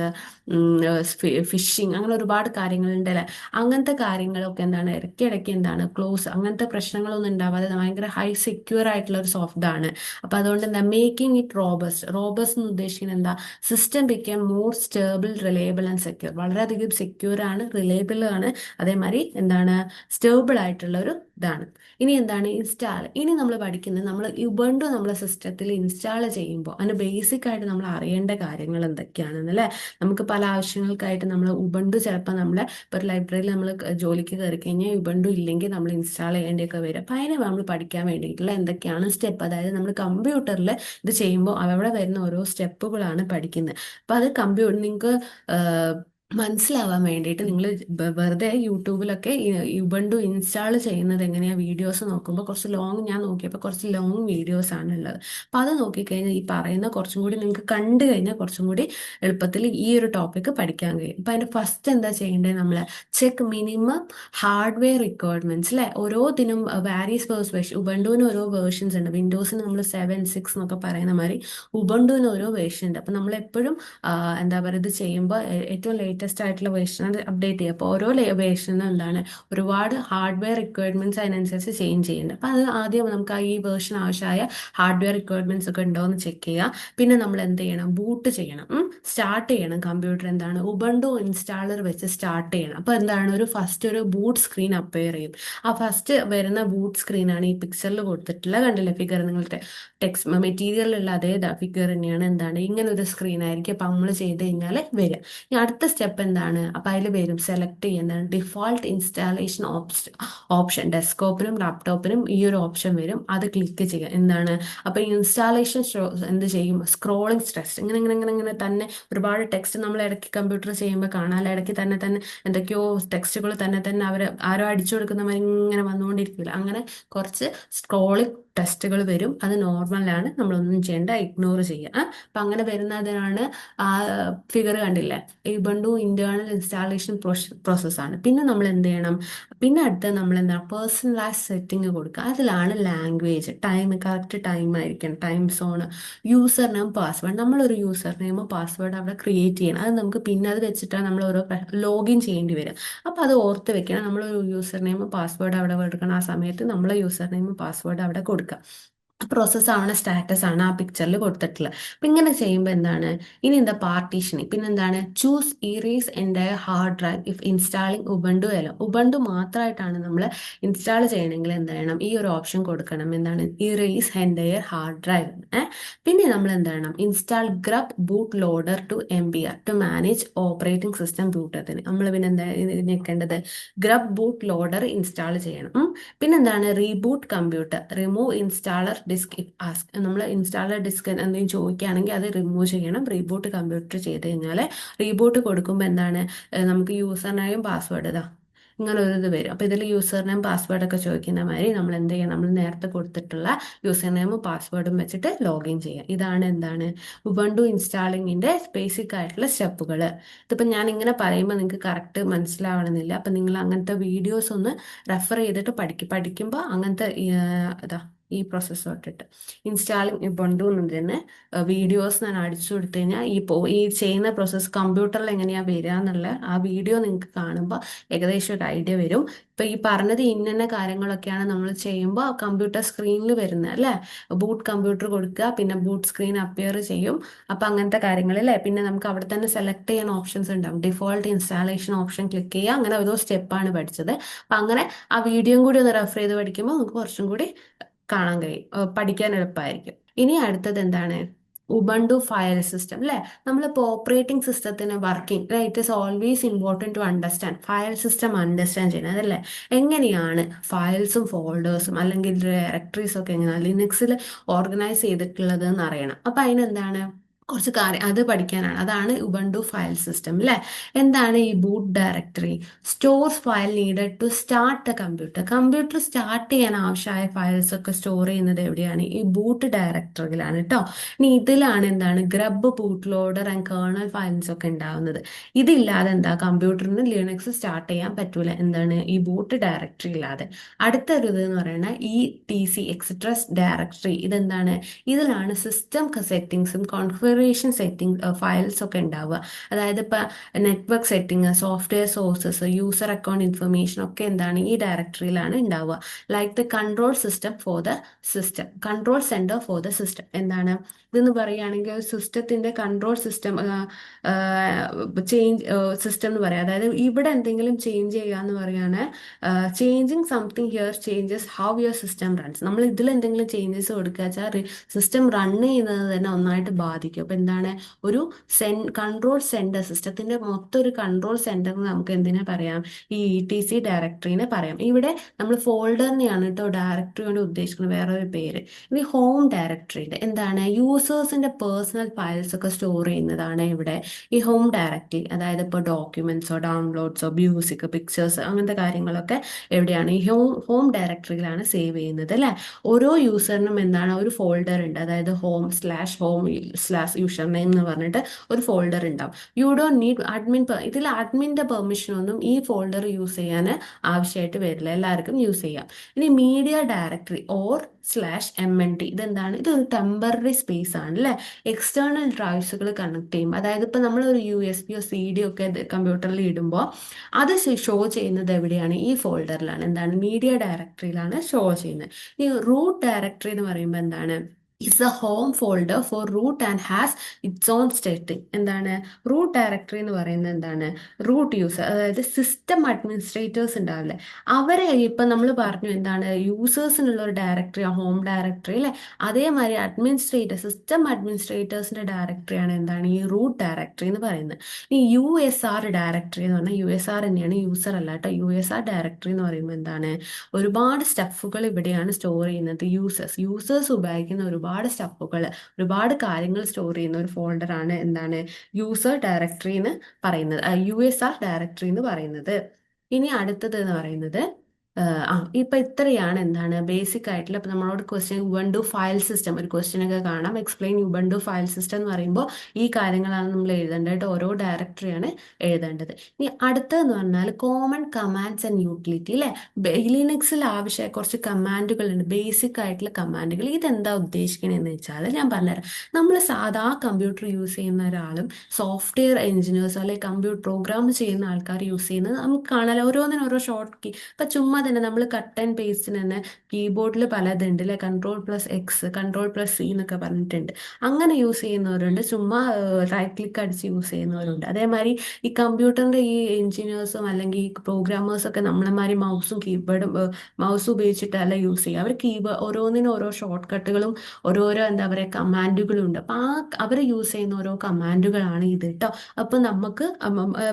ഫിഷിങ്, അങ്ങനെ ഒരുപാട് കാര്യങ്ങളുണ്ട് അല്ലെ. അങ്ങനത്തെ കാര്യങ്ങളൊക്കെ എന്താണ് ഇടയ്ക്കിടയ്ക്ക് എന്താണ് ക്ലോസ്, അങ്ങനത്തെ പ്രശ്നങ്ങളൊന്നും ഉണ്ടാവാതെ ഭയങ്കര ഹൈ സെക്യൂർ ആയിട്ടുള്ള ഒരു സോഫ്റ്റ്. അപ്പൊ അതുകൊണ്ട് എന്താ, മേക്കിംഗ് ഇറ്റ് റോബസ്റ്റ് എന്ന് ഉദ്ദേശിക്കുന്നത് എന്താ, system become more stable, reliable and secure. വളരെയധികം സെക്യൂർ ആണ്, റിലയബിൾ ആണ്, അതേമാതിരി എന്താണ് സ്റ്റേബിൾ ആയിട്ടുള്ള ഒരു ഇതാണ്. ഇനി എന്താണ് ഇനി നമ്മൾ പഠിക്കുന്നത്, നമ്മൾ ഉബണ്ടു നമ്മളെ സിസ്റ്റത്തിൽ ഇൻസ്റ്റാൾ ചെയ്യുമ്പോൾ അതിന് ബേസിക് ആയിട്ട് നമ്മൾ അറിയേണ്ട കാര്യങ്ങൾ എന്തൊക്കെയാണെന്ന് അല്ലേ. നമുക്ക് പല ആവശ്യങ്ങൾക്കായിട്ട് നമ്മൾ ഉബണ്ടു ചിലപ്പോൾ നമ്മളെ ഇപ്പോൾ ഒരു ലൈബ്രറിയിൽ നമ്മൾ ജോലിക്ക് കയറി കഴിഞ്ഞാൽ ഉബണ്ടു ഇല്ലെങ്കിൽ നമ്മൾ ഇൻസ്റ്റാൾ ചെയ്യേണ്ടിയൊക്കെ വരും. അപ്പം അതിനെ നമ്മൾ പഠിക്കാൻ വേണ്ടിയിട്ടുള്ള എന്തൊക്കെയാണ് സ്റ്റെപ്പ്, അതായത് നമ്മൾ കമ്പ്യൂട്ടറിൽ ഇത് ചെയ്യുമ്പോൾ അവിടെ വരുന്ന ഓരോ സ്റ്റെപ്പുകളാണ് പഠിക്കുന്നത്. അപ്പം അത് നിങ്ങൾക്ക് മനസ്സിലാവാൻ വേണ്ടിയിട്ട് നിങ്ങൾ വെറുതെ യൂട്യൂബിലൊക്കെ ഉബണ്ടു ഇൻസ്റ്റാൾ ചെയ്യുന്നത് എങ്ങനെയാ വീഡിയോസ് നോക്കുമ്പോൾ കുറച്ച് ലോങ്, ഞാൻ നോക്കിയപ്പോൾ കുറച്ച് ലോങ് വീഡിയോസ് ആണ് ഉള്ളത്. അപ്പം അത് നോക്കിക്കഴിഞ്ഞാൽ ഈ പറയുന്ന കുറച്ചും കൂടി നിങ്ങൾക്ക് കണ്ടു കഴിഞ്ഞാൽ കുറച്ചും കൂടി എളുപ്പത്തിൽ ഈ ഒരു ടോപ്പിക്ക് പഠിക്കാൻ കഴിയും. അപ്പം അതിൻ്റെ ഫസ്റ്റ് എന്താ ചെയ്യേണ്ടത്, നമ്മൾ ചെക്ക് മിനിമം ഹാർഡ്വെയർ റിക്വയർമെന്റ്സ് അല്ലെ. ഓരോ ദിനം വാരിയസ് വേർഷൻ, ഉബണ്ടുവിന് ഓരോ വേർഷൻസ് ഉണ്ട്. വിൻഡോസിന് നമ്മൾ 7, 6 എന്നൊക്കെ പറയുന്ന മാതിരി ഉബണ്ടുവിന് ഓരോ വേർഷൻ ഉണ്ട്. അപ്പം നമ്മൾ എപ്പോഴും എന്താ പറയുക, ഇത് ചെയ്യുമ്പോൾ ഏറ്റവും ലേറ്റസ്റ്റ് ആയിട്ടുള്ള വേർഷനാണ് അപ്ഡേറ്റ് ചെയ്യുക. അപ്പോൾ ഓരോ വേർഷനും എന്താണ് ഒരുപാട് ഹാർഡ്വെയർ റിക്വയർമെന്റ്സ് അതിനനുസരിച്ച് ചേഞ്ച് ചെയ്യുന്നുണ്ട്. അപ്പോൾ അത് ആദ്യം നമുക്ക് ഈ വേർഷൻ ആവശ്യമായ ഹാർഡ്വെയർ റിക്വയർമെന്റ്സ് ഒക്കെ ഉണ്ടോ എന്ന് ചെക്ക് ചെയ്യുക. പിന്നെ നമ്മൾ എന്ത് ചെയ്യണം, ബൂട്ട് ചെയ്യണം, സ്റ്റാർട്ട് ചെയ്യണം കമ്പ്യൂട്ടർ. എന്താണ് ഉബണ്ടു ഇൻസ്റ്റാളർ വെച്ച് സ്റ്റാർട്ട് ചെയ്യണം. അപ്പോൾ എന്താണ് ഫസ്റ്റ് ഒരു ബൂട്ട് സ്ക്രീൻ അപ്പയർ ചെയ്യും. ആ ഫസ്റ്റ് വരുന്ന ബൂട്ട് സ്ക്രീനാണ് ഈ പിക്ചറിൽ കൊടുത്തിട്ടുള്ള, കണ്ടില്ലേ ഫിഗർ, നിങ്ങളുടെ ടെക്സ്റ്റ് മെറ്റീരിയലിലുള്ള അതേ ഫിഗർ തന്നെയാണ്. എന്താണ് ഇങ്ങനെ ഒരു സ്ക്രീൻ ആയിരിക്കും. അപ്പം നമ്മൾ ചെയ്ത് കഴിഞ്ഞാൽ വരിക. ഇനി അടുത്ത സ്റ്റെപ്പ് എന്താണ്, അപ്പം അതിൽ വരും സെലക്ട് ചെയ്യുന്നതാണ് ഡിഫോൾട്ട് ഇൻസ്റ്റാളേഷൻ ഓപ്ഷൻ. ഡെസ്ക്ടോപ്പിനും ലാപ്ടോപ്പിനും ഈ ഒരു ഓപ്ഷൻ വരും, അത് ക്ലിക്ക് ചെയ്യുക. എന്താണ് അപ്പം ഇൻസ്റ്റാളേഷൻ എന്ത് ചെയ്യും, സ്ക്രോളിംഗ് ടെക്സ്റ്റ്, ഇങ്ങനെ ഇങ്ങനെ ഇങ്ങനെ ഇങ്ങനെ തന്നെ ഒരുപാട് ടെക്സ്റ്റ് നമ്മൾ ഇടയ്ക്ക് കമ്പ്യൂട്ടർ ചെയ്യുമ്പോൾ കാണാൻ, ഇടയ്ക്ക് തന്നെ എന്തൊക്കെയോ ടെക്സ്റ്റുകൾ തന്നെ അവർ ആരോ അടിച്ചു കൊടുക്കുന്ന മാതിരി ഇങ്ങനെ വന്നുകൊണ്ടിരിക്കില്ല. അങ്ങനെ കുറച്ച് സ്ക്രോളിംഗ് ടെസ്റ്റുകൾ വരും. അത് നോർമലാണ്, നമ്മളൊന്നും ചെയ്യേണ്ട, ഇഗ്നോർ ചെയ്യുക. അപ്പം അങ്ങനെ വരുന്നതിനാണ് ആ ഫിഗർ കണ്ടില്ലേ, ഉബുണ്ടു ഇന്റേണൽ ഇൻസ്റ്റാളേഷൻ പ്രോസസ്സാണ്. പിന്നെ നമ്മൾ എന്ത് ചെയ്യണം, പിന്നെ അടുത്ത് നമ്മൾ എന്താ പേഴ്സണലൈസ് സെറ്റിംഗ് കൊടുക്കുക. അതിലാണ് ലാംഗ്വേജ്, ടൈം, കറക്റ്റ് ടൈം ആയിരിക്കണം, time zone, user name password. നമ്മളൊരു യൂസർ നെയിം പാസ്വേഡ് അവിടെ ക്രിയേറ്റ് ചെയ്യണം. അത് നമുക്ക് പിന്നെ അത് വെച്ചിട്ടാണ് നമ്മൾ ഓരോ ലോഗിൻ ചെയ്യേണ്ടി വരും. അപ്പോൾ അത് ഓർത്ത് വെക്കണം. നമ്മളൊരു യൂസർ നെയിം പാസ്വേഡ് അവിടെ കൊടുക്കണം. ആ സമയത്ത് നമ്മൾ യൂസർ നെയിം പാസ്വേഡ് അവിടെ കൊടുക്കുക. പ്രോസസ് ആവണ സ്റ്റാറ്റസ് ആണ് ആ പിക്ചറിൽ കൊടുത്തിട്ടുള്ളത്. അപ്പം ഇങ്ങനെ ചെയ്യുമ്പോൾ എന്താണ്, ഇനി എന്താ പാർട്ടീഷനിങ്, പിന്നെ എന്താണ് choose erase entire hard drive if installing Ubuntu അല്ല. ഉബുണ്ടു മാത്രമായിട്ടാണ് നമ്മൾ ഇൻസ്റ്റാൾ ചെയ്യണമെങ്കിൽ എന്ത് ചെയ്യണം, ഈ ഒരു ഓപ്ഷൻ കൊടുക്കണം. എന്താണ്, ഇറേസ് എൻ്റയർ ഹാർഡ് ഡ്രൈവ്. പിന്നെ നമ്മൾ എന്ത് ചെയ്യണം, install grub boot loader to MBR to manage operating system ബൂട്ടത്തിന്. നമ്മൾ പിന്നെ എന്താ നിൽക്കേണ്ടത്, ഗ്രബ് ബൂട്ട് ലോഡർ ഇൻസ്റ്റാൾ ചെയ്യണം. പിന്നെന്താണ്, reboot computer, remove installer disk if ask. നമ്മൾ ഇൻസ്റ്റാളർ ഡിസ്ക് എന്തെങ്കിലും ചോദിക്കുകയാണെങ്കിൽ അത് റിമൂവ് ചെയ്യണം. റീബൂട്ട് കമ്പ്യൂട്ടർ ചെയ്ത് കഴിഞ്ഞാൽ, റീബൂട്ട് കൊടുക്കുമ്പോൾ എന്താണ്, നമുക്ക് യൂസർ നെയിം പാസ്വേഡ് ഇതാ ഇങ്ങനെ ഒരു ഇത് വരും. അപ്പോൾ ഇതിൽ യൂസർ നെയിം പാസ്വേഡ് ഒക്കെ ചോദിക്കുന്ന മാതിരി നമ്മൾ എന്ത് ചെയ്യണം, നമ്മൾ നേരത്തെ കൊടുത്തിട്ടുള്ള യൂസർ നെയിമും പാസ്വേഡും വെച്ചിട്ട് ലോഗിൻ ചെയ്യാം. ഇതാണ് എന്താണ് ഉബുണ്ടു ഇൻസ്റ്റാളിങ്ങിൻ്റെ ബേസിക് ആയിട്ടുള്ള സ്റ്റെപ്പുകൾ. ഇതിപ്പോൾ ഞാൻ ഇങ്ങനെ പറയുമ്പോൾ നിങ്ങൾക്ക് കറക്റ്റ് മനസ്സിലാവണമെന്നില്ല. അപ്പം നിങ്ങൾ അങ്ങനത്തെ വീഡിയോസ് ഒന്ന് റെഫർ ചെയ്തിട്ട് പഠിക്കുമ്പോൾ അങ്ങനത്തെ ഇതാ ഈ പ്രോസസ്സ് തൊട്ടിട്ട് ഇൻസ്റ്റാളിങ് ഉബുണ്ടു എന്നതിന് വീഡിയോസ് ഞാൻ അടിച്ചു കൊടുത്തു കഴിഞ്ഞാൽ ഈ ചെയ്യുന്ന പ്രോസസ്സ് കമ്പ്യൂട്ടറിൽ എങ്ങനെയാണ് വരിക എന്നുള്ള ആ വീഡിയോ നിങ്ങൾക്ക് കാണുമ്പോൾ ഏകദേശം ഒരു ഐഡിയ വരും. ഇപ്പം ഈ പറഞ്ഞത് ഇന്ന കാര്യങ്ങളൊക്കെയാണ് നമ്മൾ ചെയ്യുമ്പോൾ കമ്പ്യൂട്ടർ സ്ക്രീനിൽ വരുന്നത് അല്ലേ. ബൂട്ട് കമ്പ്യൂട്ടർ കൊടുക്കുക, പിന്നെ ബൂട്ട് സ്ക്രീൻ അപ്പിയർ ചെയ്യും. അപ്പം അങ്ങനത്തെ കാര്യങ്ങൾ അല്ലേ. പിന്നെ നമുക്ക് അവിടെ തന്നെ സെലക്ട് ചെയ്യാൻ ഓപ്ഷൻസ് ഉണ്ടാവും. ഡിഫോൾട്ട് ഇൻസ്റ്റാളേഷൻ ഓപ്ഷൻ ക്ലിക്ക് ചെയ്യുക. അങ്ങനെ ഓരോ സ്റ്റെപ്പാണ് പഠിച്ചത്. അപ്പം അങ്ങനെ ആ വീഡിയോയും കൂടി ഒന്ന് റെഫർ ചെയ്ത് പഠിക്കുമ്പോൾ നമുക്ക് കുറച്ചും കൂടി കാണാൻ കഴിയും, പഠിക്കാൻ എളുപ്പമായിരിക്കും. ഇനി അടുത്തത് എന്താണ്, ഉബുണ്ടു ഫയൽ സിസ്റ്റം അല്ലേ. നമ്മളിപ്പോൾ ഓപ്പറേറ്റിംഗ് സിസ്റ്റത്തിന് working it is always important to understand file system understand ചെയ്യുന്നത് അതല്ലേ. എങ്ങനെയാണ് ഫയൽസും ഫോൾഡേഴ്സും അല്ലെങ്കിൽ ഡയറക്ടറീസും ഒക്കെ എങ്ങനെയാണ് ലിനക്സിൽ ഓർഗനൈസ് ചെയ്തിട്ടുള്ളത് എന്ന് അറിയണം. അപ്പം അതിനെന്താണ് കുറച്ച് കാര്യം അത് പഠിക്കാനാണ്. അതാണ് ഉബുണ്ടു ഫയൽ സിസ്റ്റം അല്ലേ. എന്താണ് ഈ boot directory, stores file needed to start the computer. Computer start ചെയ്യാൻ ആവശ്യമായ ഫയൽസ് ഒക്കെ സ്റ്റോർ ചെയ്യുന്നത് എവിടെയാണ്, ഈ ബൂട്ട് ഡയറക്ടറിയിലാണ് കേട്ടോ. ഇനി ഇതിലാണ് എന്താണ് GRUB, boot loader and kernel files ഒക്കെ ഉണ്ടാവുന്നത്. ഇതില്ലാതെ എന്താ കമ്പ്യൂട്ടറിന് ലിനക്സ് സ്റ്റാർട്ട് ചെയ്യാൻ പറ്റൂല, എന്താണ് ഈ ബൂട്ട് ഡയറക്ടറി ഇല്ലാതെ. അടുത്തൊരു ഇത് എന്ന് പറയുന്നത് ETC എക്സെട്രസ് ഡയറക്ടറി. ഇതെന്താണ്, ഇതിലാണ് സിസ്റ്റം സെറ്റിംഗ്സും കോൺഫിഗറേഷൻ സെറ്റിംഗ് ഫയൽസ് ഒക്കെ ഉണ്ടാവുക. അതായത് ഇപ്പം network setting, software sources, user account information ഒക്കെ എന്താണ് ഈ ഡയറക്ടറിയിലാണ് ഉണ്ടാവുക. Like the control system for the system, control centre for the system. എന്താണ് ഇതെന്ന് പറയുകയാണെങ്കിൽ ഒരു സിസ്റ്റത്തിന്റെ കൺട്രോൾ സിസ്റ്റം, ചേഞ്ച് സിസ്റ്റം എന്ന് പറയാം. അതായത് ഇവിടെ എന്തെങ്കിലും ചേഞ്ച് ചെയ്യുക എന്ന് പറയുകയാണ്, changing something here changes how your system runs. നമ്മൾ ഇതിൽ എന്തെങ്കിലും ചേഞ്ചസ് കൊടുക്കുക വെച്ചാൽ സിസ്റ്റം റൺ ചെയ്യുന്നത് തന്നെ ഒന്നായിട്ട് ബാധിക്കും. അപ്പോൾ എന്താണ് ഒരു കൺട്രോൾ സെന്റർ, സിസ്റ്റത്തിന്റെ മൊത്തം ഒരു കൺട്രോൾ സെന്റർ നമുക്ക് എന്തിനാ പറയാം, ഈ ETC ഡയറക്ടറിനെ പറയാം. ഇവിടെ നമ്മൾ ഫോൾഡറിനെയാണ് കേട്ടോ ഡയറക്ടറി കൊണ്ട് ഉദ്ദേശിക്കുന്നത്, വേറൊരു പേര്. ഇനി ഹോം ഡയറക്ടറിയുടെ എന്താണ് യൂസേഴ്സിന്റെ പേഴ്സണൽ ഫയൽസ് ഒക്കെ സ്റ്റോർ ചെയ്യുന്നതാണ് ഇവിടെ ഈ ഹോം ഡയറക്ടറി. അതായത് ഇപ്പോൾ ഡോക്യുമെന്റ്സോ ഡൗൺലോഡ്സോ മ്യൂസിക് പിക്ചേഴ്സ് അങ്ങനത്തെ കാര്യങ്ങളൊക്കെ എവിടെയാണ് ഈ ഹോം ഡയറക്ടറിയിലാണ് സേവ് ചെയ്യുന്നത് അല്ലേ. ഓരോ യൂസറിനും എന്താണ് ഒരു ഫോൾഡർ ഉണ്ട്. അതായത് home/യൂസർ നെയിം എന്ന് പറഞ്ഞിട്ട് ഒരു ഫോൾഡർ ഉണ്ടാവും. യു ഡോണ്ട് നീഡ് അഡ്മിൻ, ഇതിൽ അഡ്മിൻ്റെ പെർമിഷൻ ഒന്നും ഈ ഫോൾഡർ യൂസ് ചെയ്യാൻ ആവശ്യമായിട്ട് വരില്ല, എല്ലാവർക്കും യൂസ് ചെയ്യാം. ഇനി മീഡിയ ഡയറക്ടറി or/MNT ഇതെന്താണ്, ഇതൊരു ടെമ്പററി സ്പേസ് ആണ് അല്ലേ. എക്സ്റ്റേണൽ ഡ്രൈവ്സുകൾ കണക്ട് ചെയ്യും. അതായത് ഇപ്പം നമ്മളൊരു USB CD ഒക്കെ കമ്പ്യൂട്ടറിൽ ഇടുമ്പോൾ അത് ഷോ ചെയ്യുന്നത് എവിടെയാണ്, ഈ ഫോൾഡറിലാണ്. എന്താണ് മീഡിയ ഡയറക്ടറിയിലാണ് ഷോ ചെയ്യുന്നത്. ഈ റൂട്ട് ഡയറക്ടറി എന്ന് പറയുമ്പോൾ എന്താണ്, is a home folder for root and has its own stating. എന്താണ് റൂട്ട് ഡയറക്ടറി എന്ന് പറയുന്നത്, എന്താണ് റൂട്ട് യൂസർ, അതായത് സിസ്റ്റം അഡ്മിനിസ്ട്രേറ്റേഴ്സ് ഉണ്ടാവില്ലേ അവരെ. ഇപ്പം നമ്മൾ പറഞ്ഞു എന്താണ് യൂസേഴ്സിനുള്ള ഒരു ഡയറക്ടറി ഹോം ഡയറക്ടറി അല്ലേ. അതേമാതിരി സിസ്റ്റം അഡ്മിനിസ്ട്രേറ്റേഴ്സിന്റെ ഡയറക്ടറിയാണ് എന്താണ് ഈ റൂട്ട് ഡയറക്ടറി എന്ന് പറയുന്നത്. ഈ USR ഡയറക്ടറി എന്ന് പറഞ്ഞാൽ USR തന്നെയാണ്, യൂസർ അല്ല കേട്ടോ. USR ഡയറക്ടറി എന്ന് പറയുമ്പോൾ എന്താണ് ഒരുപാട് സ്റ്റഫുകൾ ഇവിടെയാണ് സ്റ്റോർ ചെയ്യുന്നത്. യൂസേഴ്സ് ഉപയോഗിക്കുന്ന ഒരുപാട് സ്റ്റഫുകൾ, ഒരുപാട് കാര്യങ്ങൾ സ്റ്റോർ ചെയ്യുന്ന ഒരു ഫോൾഡറാണ് എന്താണ് യൂസർ ഡയറക്ടറി എന്ന് പറയുന്നത്, USR ഡയറക്ടറി എന്ന് പറയുന്നത്. ഇനി അടുത്തത് എന്ന് പറയുന്നത് ഇപ്പൊ ഇത്രയാണ് എന്താണ് ബേസിക് ആയിട്ടുള്ള ഇപ്പൊ നമ്മളോട് ക്വസ്റ്റ്യൻ ഉബുണ്ടു ഫയൽ സിസ്റ്റം ഒരു ക്വസ്റ്റ്യൻ ഒക്കെ കാണാം. എക്സ്പ്ലെയിൻ ഉബുണ്ടു ഫയൽ സിസ്റ്റം എന്ന് പറയുമ്പോൾ ഈ കാര്യങ്ങളാണ് നമ്മൾ എഴുതേണ്ടത്. ഓരോ ഡയറക്ടറിയാണ് എഴുതേണ്ടത്. ഇനി അടുത്തതെന്ന് പറഞ്ഞാൽ കോമൺ കമാൻഡ്സ് ആൻഡ് യൂട്ടിലിറ്റി അല്ലെ. ലിനക്സിൽ ആവശ്യമായ കുറച്ച് കമാൻഡുകൾ ഉണ്ട്, ബേസിക് ആയിട്ടുള്ള കമാൻഡുകൾ. ഇതെന്താ ഉദ്ദേശിക്കണതെന്ന് വെച്ചാൽ ഞാൻ പറഞ്ഞുതരാം. നമ്മൾ സാധാ കമ്പ്യൂട്ടർ യൂസ് ചെയ്യുന്ന ഒരാളും സോഫ്റ്റ്വെയർ എഞ്ചിനീയേഴ്സ് അല്ലെങ്കിൽ കമ്പ്യൂട്ടർ പ്രോഗ്രാം ചെയ്യുന്ന ആൾക്കാർ യൂസ് ചെയ്യുന്നത് നമുക്ക് കാണാൻ ഓരോന്നിനും ഓരോ ഷോർട്ട് കീ. ഇപ്പൊ ചുമ്മാ തന്നെ നമ്മൾ കട്ട് ആൻഡ് പേസ്റ്റിന് തന്നെ കീബോർഡിൽ പലതുണ്ട് അല്ലെ. Ctrl+X, Ctrl+C എന്നൊക്കെ പറഞ്ഞിട്ടുണ്ട്. അങ്ങനെ യൂസ് ചെയ്യുന്നവരുണ്ട്, ചുമ്മാ റൈറ്റ് ക്ലിക്ക് അടിച്ച് യൂസ് ചെയ്യുന്നവരുണ്ട്. അതേമാതിരി ഈ കമ്പ്യൂട്ടറിന്റെ ഈ എഞ്ചിനീയേഴ്സും അല്ലെങ്കിൽ ഈ പ്രോഗ്രാമേഴ്സും ഒക്കെ നമ്മളെമാതിരി മൗസും കീബോർഡും മൗസ് ഉപയോഗിച്ചിട്ടല്ല യൂസ് ചെയ്യുക. അവർ ഓരോന്നിനും ഓരോ ഷോർട്ട് കട്ടുകളും ഓരോരോ എന്താ പറയുക കമാൻഡുകളും ഉണ്ട്. അപ്പൊ അവർ യൂസ് ചെയ്യുന്ന ഓരോ കമാൻഡുകളാണ് ഇത് കേട്ടോ. അപ്പൊ നമുക്ക്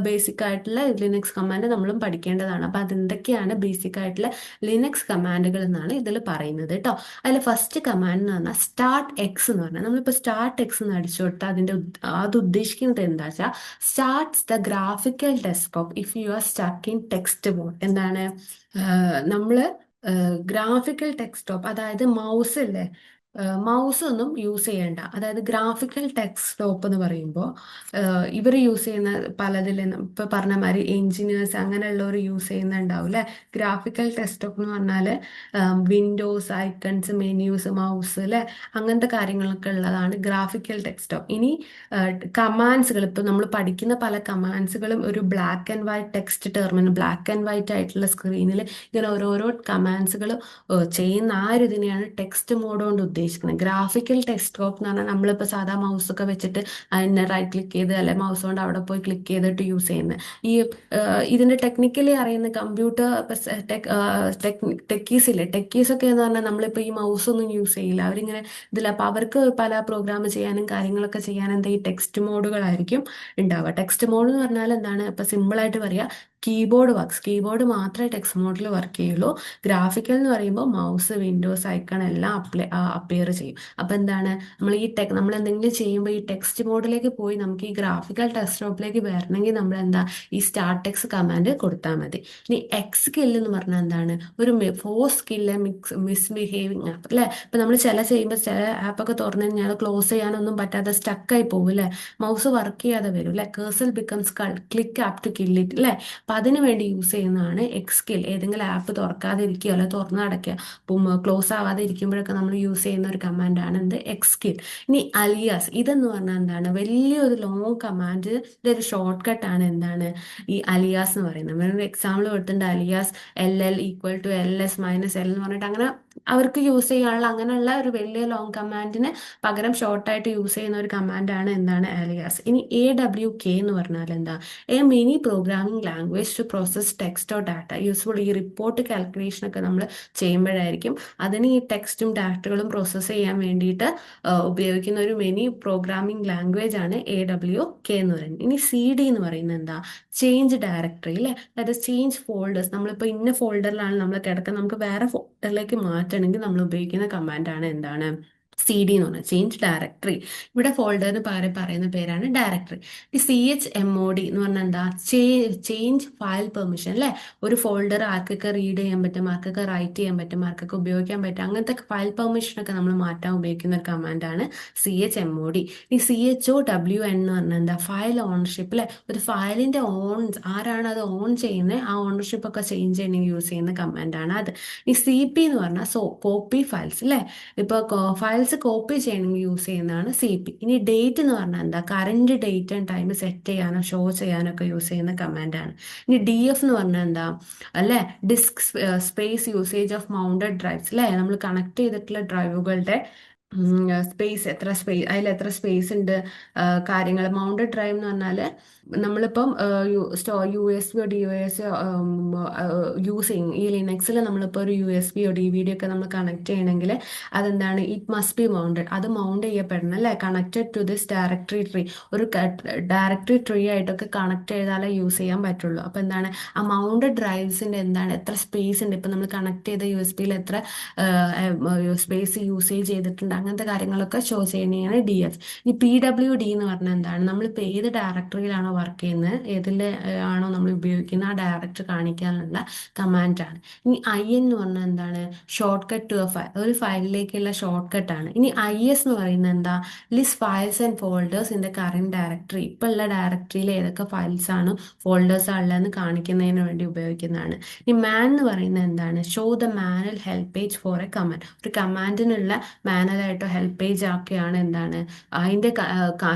ബേസിക് ആയിട്ടുള്ള ലിനക്സ് കമാൻഡ് നമ്മളും പഠിക്കേണ്ടതാണ്. അപ്പൊ അതെന്തൊക്കെയാണ് ബേസിക് ആയിട്ടുള്ള ലിനക്സ് കമാൻഡുകൾ എന്നാണ് ഇതിൽ പറയുന്നത് കേട്ടോ. അതിൽ ഫസ്റ്റ് കമാൻഡ് എന്ന് പറഞ്ഞാൽ സ്റ്റാർട്ട് എക്സ് എന്ന് പറഞ്ഞാൽ നമ്മളിപ്പോൾ സ്റ്റാർട്ട് എക്സ് എന്ന് അടിച്ചു കൊടുത്താൽ അത് ഉദ്ദേശിക്കുന്നത് എന്താ വെച്ചാൽ starts the graphical desktop if you are stuck in text mode. എന്താണ് നമ്മള് ഗ്രാഫിക്കൽ ഡെസ്ക്ടോപ്പ്, അതായത് മൗസ് അല്ലേ, മൗസ് ഒന്നും യൂസ് ചെയ്യേണ്ട. അതായത് ഗ്രാഫിക്കൽ ഡെസ്ക്ടോപ്പ് എന്ന് പറയുമ്പോൾ ഇവർ യൂസ് ചെയ്യുന്ന പലതിലും ഇപ്പൊ പറഞ്ഞ മാതിരി എഞ്ചിനീയേഴ്സ് അങ്ങനെയുള്ളവർ യൂസ് ചെയ്യുന്നുണ്ടാവും അല്ലെ. ഗ്രാഫിക്കൽ ഡെസ്ക്ടോപ്പ് എന്ന് പറഞ്ഞാൽ വിൻഡോസ്, ഐക്കൺസ്, മെന്യൂസ്, മൗസ് അല്ലെ, അങ്ങനത്തെ കാര്യങ്ങളൊക്കെ ഉള്ളതാണ് ഗ്രാഫിക്കൽ ഡെസ്ക്ടോപ്പ്. ഇനി കമാൻഡ്സുകൾ ഇപ്പൊ നമ്മൾ പഠിക്കുന്ന പല കമാൻഡ്സുകളും ഒരു black and white text terminal, black and white ആയിട്ടുള്ള സ്ക്രീനിൽ ഇങ്ങനെ ഓരോരോ കമാൻഡ്സുകൾ ചെയ്യുന്ന ആ ഒരു ഇതിനെയാണ് ടെക്സ്റ്റ് മോഡ് കൊണ്ട് ഉദ്ദേശിക്കുന്നത്. ഗ്രാഫിക്കൽ ഡെസ്ക്ടോപ്പ് എന്ന് പറഞ്ഞാൽ നമ്മളിപ്പോൾ സാധാ മൗസ് ഒക്കെ വെച്ചിട്ട് അതിനെ റൈറ്റ് ക്ലിക്ക് ചെയ്ത് അല്ലെ മൗസ് കൊണ്ട് അവിടെ പോയി ക്ലിക്ക് ചെയ്തിട്ട് യൂസ് ചെയ്യുന്നത്. ഈ ഇതിന്റെ ടെക്നിക്കലി അറിയുന്ന കമ്പ്യൂട്ടർ ടെക്കീസ് ഇല്ലേ, ടെക്കീസ് ഒക്കെ എന്ന് പറഞ്ഞാൽ നമ്മളിപ്പോൾ ഈ മൗസ് ഒന്നും യൂസ് ചെയ്യില്ല. അവരിങ്ങനെ ഇതിൽ അപ്പൊ അവർക്ക് പല പ്രോഗ്രാം ചെയ്യാനും കാര്യങ്ങളൊക്കെ ചെയ്യാൻ എന്താ ഈ ടെക്സ്റ്റ് മോഡുകളായിരിക്കും ഉണ്ടാവുക. ടെക്സ്റ്റ് മോഡ് എന്ന് പറഞ്ഞാൽ എന്താണ്, ഇപ്പൊ സിമ്പിൾ ആയിട്ട് പറയാ കീബോർഡ് മാത്രമേ ടെക്സ്റ്റ് മോഡിൽ വർക്ക് ചെയ്യുള്ളൂ. ഗ്രാഫിക്കൽ എന്ന് പറയുമ്പോൾ മൗസ്, വിൻഡോസ്, ഐക്കൺ എല്ലാം അപ്പിയർ ചെയ്യും. അപ്പൊ എന്താണ് നമ്മൾ നമ്മൾ എന്തെങ്കിലും ചെയ്യുമ്പോൾ ഈ ടെക്സ്റ്റ് മോഡിലേക്ക് പോയി നമുക്ക് ഈ ഗ്രാഫിക്കൽ ഡെസ്ക്ടോപ്പിലേക്ക് വരണമെങ്കിൽ നമ്മൾ എന്താ ഈ സ്റ്റാർട്ട് ടെക്സ്റ്റ് കമാൻഡ് കൊടുത്താൽ മതി. ഇനി എക്സ് സ്കിൽ എന്ന് പറഞ്ഞാൽ എന്താണ്, ഒരു ഫോർ സ്കില്ല് മിസ്ബിഹേവിങ് ആപ്പ് അല്ലെ. ഇപ്പൊ നമ്മൾ ചെയ്യുമ്പോൾ ചില ആപ്പൊക്കെ തുറന്നു കഴിഞ്ഞാൽ ക്ലോസ് ചെയ്യാനൊന്നും പറ്റാതെ സ്റ്റക്കായി പോകും അല്ലെ, മൗസ് വർക്ക് ചെയ്യാതെ വരും അല്ലെ. Cursor becomes click app to kill it അല്ലെ. അപ്പൊ അതിനു വേണ്ടി യൂസ് ചെയ്യുന്നതാണ് എക്സ് സ്കിൽ. ഏതെങ്കിലും ആപ്പ് തുറക്കാതെ ഇരിക്കുകയോ അല്ലെ തുറന്ന് അടയ്ക്കുക, ക്ലോസ് ആവാതെ ഇരിക്കുമ്പോഴൊക്കെ നമ്മൾ യൂസ് ചെയ്യുന്ന ഒരു കമാൻഡാണ് എന്ത്, എക്സ് സ്കിൽ. ഇനി അലിയാസ്, ഇതെന്ന് പറഞ്ഞാൽ എന്താണ്, വലിയൊരു ലോങ് കമാൻഡ്, ഇതൊരു ഷോർട്ട് കട്ട് ആണ് എന്താണ് ഈ അലിയാസ് എന്ന് പറയുന്നത്. ഒരു എക്സാമ്പിൾ കൊടുത്തിട്ടുണ്ട്, അലിയാസ് LL=LS-L എന്ന് പറഞ്ഞിട്ട് അങ്ങനെ അവർക്ക് യൂസ് ചെയ്യാനുള്ള അങ്ങനെയുള്ള ഒരു വലിയ ലോങ് കമാൻഡിന് പകരം ഷോർട്ടായിട്ട് യൂസ് ചെയ്യുന്ന ഒരു കമാൻഡാണ് എന്താണ് അലിയാസ്. ഇനി AWK എന്ന് പറഞ്ഞാൽ എന്താ, a mini programming language to process text or data useful. ഈ റിപ്പോർട്ട് കാൽക്കുലേഷൻ ഒക്കെ നമ്മൾ ചെയ്യുമ്പോഴായിരിക്കും അതിന് ഈ ടെക്സ്റ്റും ഡാറ്റകളും പ്രോസസ്സ് ചെയ്യാൻ വേണ്ടിയിട്ട് ഉപയോഗിക്കുന്ന ഒരു മിനി പ്രോഗ്രാമിംഗ് ലാംഗ്വേജ് ആണ് AWK എന്ന് പറയുന്നത്. ഇനി CD എന്ന് പറയുന്നത് എന്താ, ചേഞ്ച് ഡയറക്ടറി അല്ലെ, അതായത് ചേഞ്ച് ഫോൾഡേഴ്സ്. നമ്മളിപ്പോൾ ഇന്ന ഫോൾഡറിലാണ് നമ്മൾ കിടക്കുന്നത്, നമുക്ക് വേറെ ഫോൾഡറിലേക്ക് മാറ്റണമെങ്കിൽ നമ്മൾ ഉപയോഗിക്കുന്ന കമാൻഡാണ് എന്താണ് CD എന്ന് പറഞ്ഞാൽ ചേഞ്ച് ഡയറക്ടറി. ഇവിടെ ഫോൾഡറിന് പകരം പറയുന്ന പേരാണ് ഡയറക്ടറി. ഈ CHMOD എന്ന് പറഞ്ഞാൽ എന്താ, ചേഞ്ച് ഫയൽ പെർമിഷൻ അല്ലെ. ഒരു ഫോൾഡർ ആർക്കൊക്കെ റീഡ് ചെയ്യാൻ പറ്റും, ആർക്കൊക്കെ റൈറ്റ് ചെയ്യാൻ പറ്റും, ആർക്കൊക്കെ ഉപയോഗിക്കാൻ പറ്റും, അങ്ങനത്തെ ഫയൽ പെർമിഷൻ ഒക്കെ നമ്മൾ മാറ്റാൻ ഉപയോഗിക്കുന്ന ഒരു കമാൻഡാണ് CHMOD. ഈ CHOWN എന്ന് പറഞ്ഞാൽ എന്താ, ഫയൽ ഓണർഷിപ്പ് അല്ലെ. ഒരു ഫയലിന്റെ ആരാണ് അത് ഓൺ ചെയ്യുന്നത്, ആ ഓണർഷിപ്പ് ഒക്കെ ചേഞ്ച് ചെയ്യണമെങ്കിൽ യൂസ് ചെയ്യുന്ന കമാൻഡാണ് അത്. ഈ CP എന്ന് പറഞ്ഞാൽ കോപ്പി ഫയൽസ് അല്ലെ. ഇപ്പൊ ഫയൽസ് കോപ്പി ചെയ്യണമെങ്കിൽ യൂസ് ചെയ്യുന്നതാണ് CP. ഇനി ഡേറ്റ് എന്ന് പറഞ്ഞാൽ എന്താ, current date and time set ചെയ്യാനോ ഷോ ചെയ്യാനോ ഒക്കെ യൂസ് ചെയ്യുന്ന കമാൻഡാണ്. ഇനി DF എന്ന് പറഞ്ഞാൽ എന്താ അല്ലെ, disk space usage of mounted drives അല്ലെ. നമ്മൾ കണക്ട് ചെയ്തിട്ടുള്ള ഡ്രൈവുകളുടെ അതിൽ എത്ര സ്പേസ് ഉണ്ട്, കാര്യങ്ങൾ. മൗണ്ടഡ് ഡ്രൈവ് എന്ന് പറഞ്ഞാല് നമ്മളിപ്പം USB DOS യൂസ് ചെയ്യും. ഈ ലിനക്സിൽ നമ്മളിപ്പോൾ ഒരു USB DVD ഒക്കെ നമ്മൾ കണക്ട് ചെയ്യണമെങ്കിൽ അതെന്താണ്, ഇറ്റ് മസ്റ്റ് ബി മൗണ്ടഡ്. അത് മൗണ്ട് ചെയ്യപ്പെടണം അല്ലെ, connected to this directory tree. ഒരു ഡയറക്ടറി ട്രീ ആയിട്ടൊക്കെ കണക്ട് ചെയ്താലേ യൂസ് ചെയ്യാൻ പറ്റുള്ളൂ. അപ്പൊ എന്താണ് ആ മൗണ്ടഡ് ഡ്രൈവ്സിന്റെ എന്താണ് എത്ര സ്പേസ് ഉണ്ട്, ഇപ്പൊ നമ്മൾ കണക്ട് ചെയ്ത USB എത്ര സ്പേസ് യൂസേജ് ചെയ്തിട്ടുണ്ട്, അങ്ങനത്തെ കാര്യങ്ങളൊക്കെ ഷോ ചെയ്യുന്നതാണ് DF. ഈ PWD എന്ന് പറഞ്ഞാൽ എന്താണ്, നമ്മളിപ്പോൾ ഏത് ഡയറക്ടറിയിലാണോ വർക്ക് ചെയ്യുന്നത്, ഏതിൽ ആണോ നമ്മൾ ഉപയോഗിക്കുന്നത് ആ ഡയറക്ടറി കാണിക്കാനുള്ള കമാൻഡാണ്. ഇനി IN എന്ന് പറഞ്ഞാൽ എന്താണ്, shortcut to a file, ഒരു ഫയലിലേക്കുള്ള ഷോർട്ട് കട്ടാണ്. ഇനി IS എന്ന് പറയുന്നത് എന്താ, list files and folders in the current directory, ഇപ്പോൾ ഉള്ള ഡയറക്ടറിയിൽ ഏതൊക്കെ ഫയൽസ് ആണ് ഫോൾഡേഴ്സ് ഉള്ളതെന്ന് കാണിക്കുന്നതിന് വേണ്ടി ഉപയോഗിക്കുന്നതാണ്. ഈ മാൻ എന്ന് പറയുന്നത് എന്താണ്, show the manual help page for a command, ഒരു കമാൻഡിനുള്ള മാനുവലായിട്ടോ ഹെൽപ്പ് പേജ് ഒക്കെയാണ് എന്താണ്, അതിൻ്റെ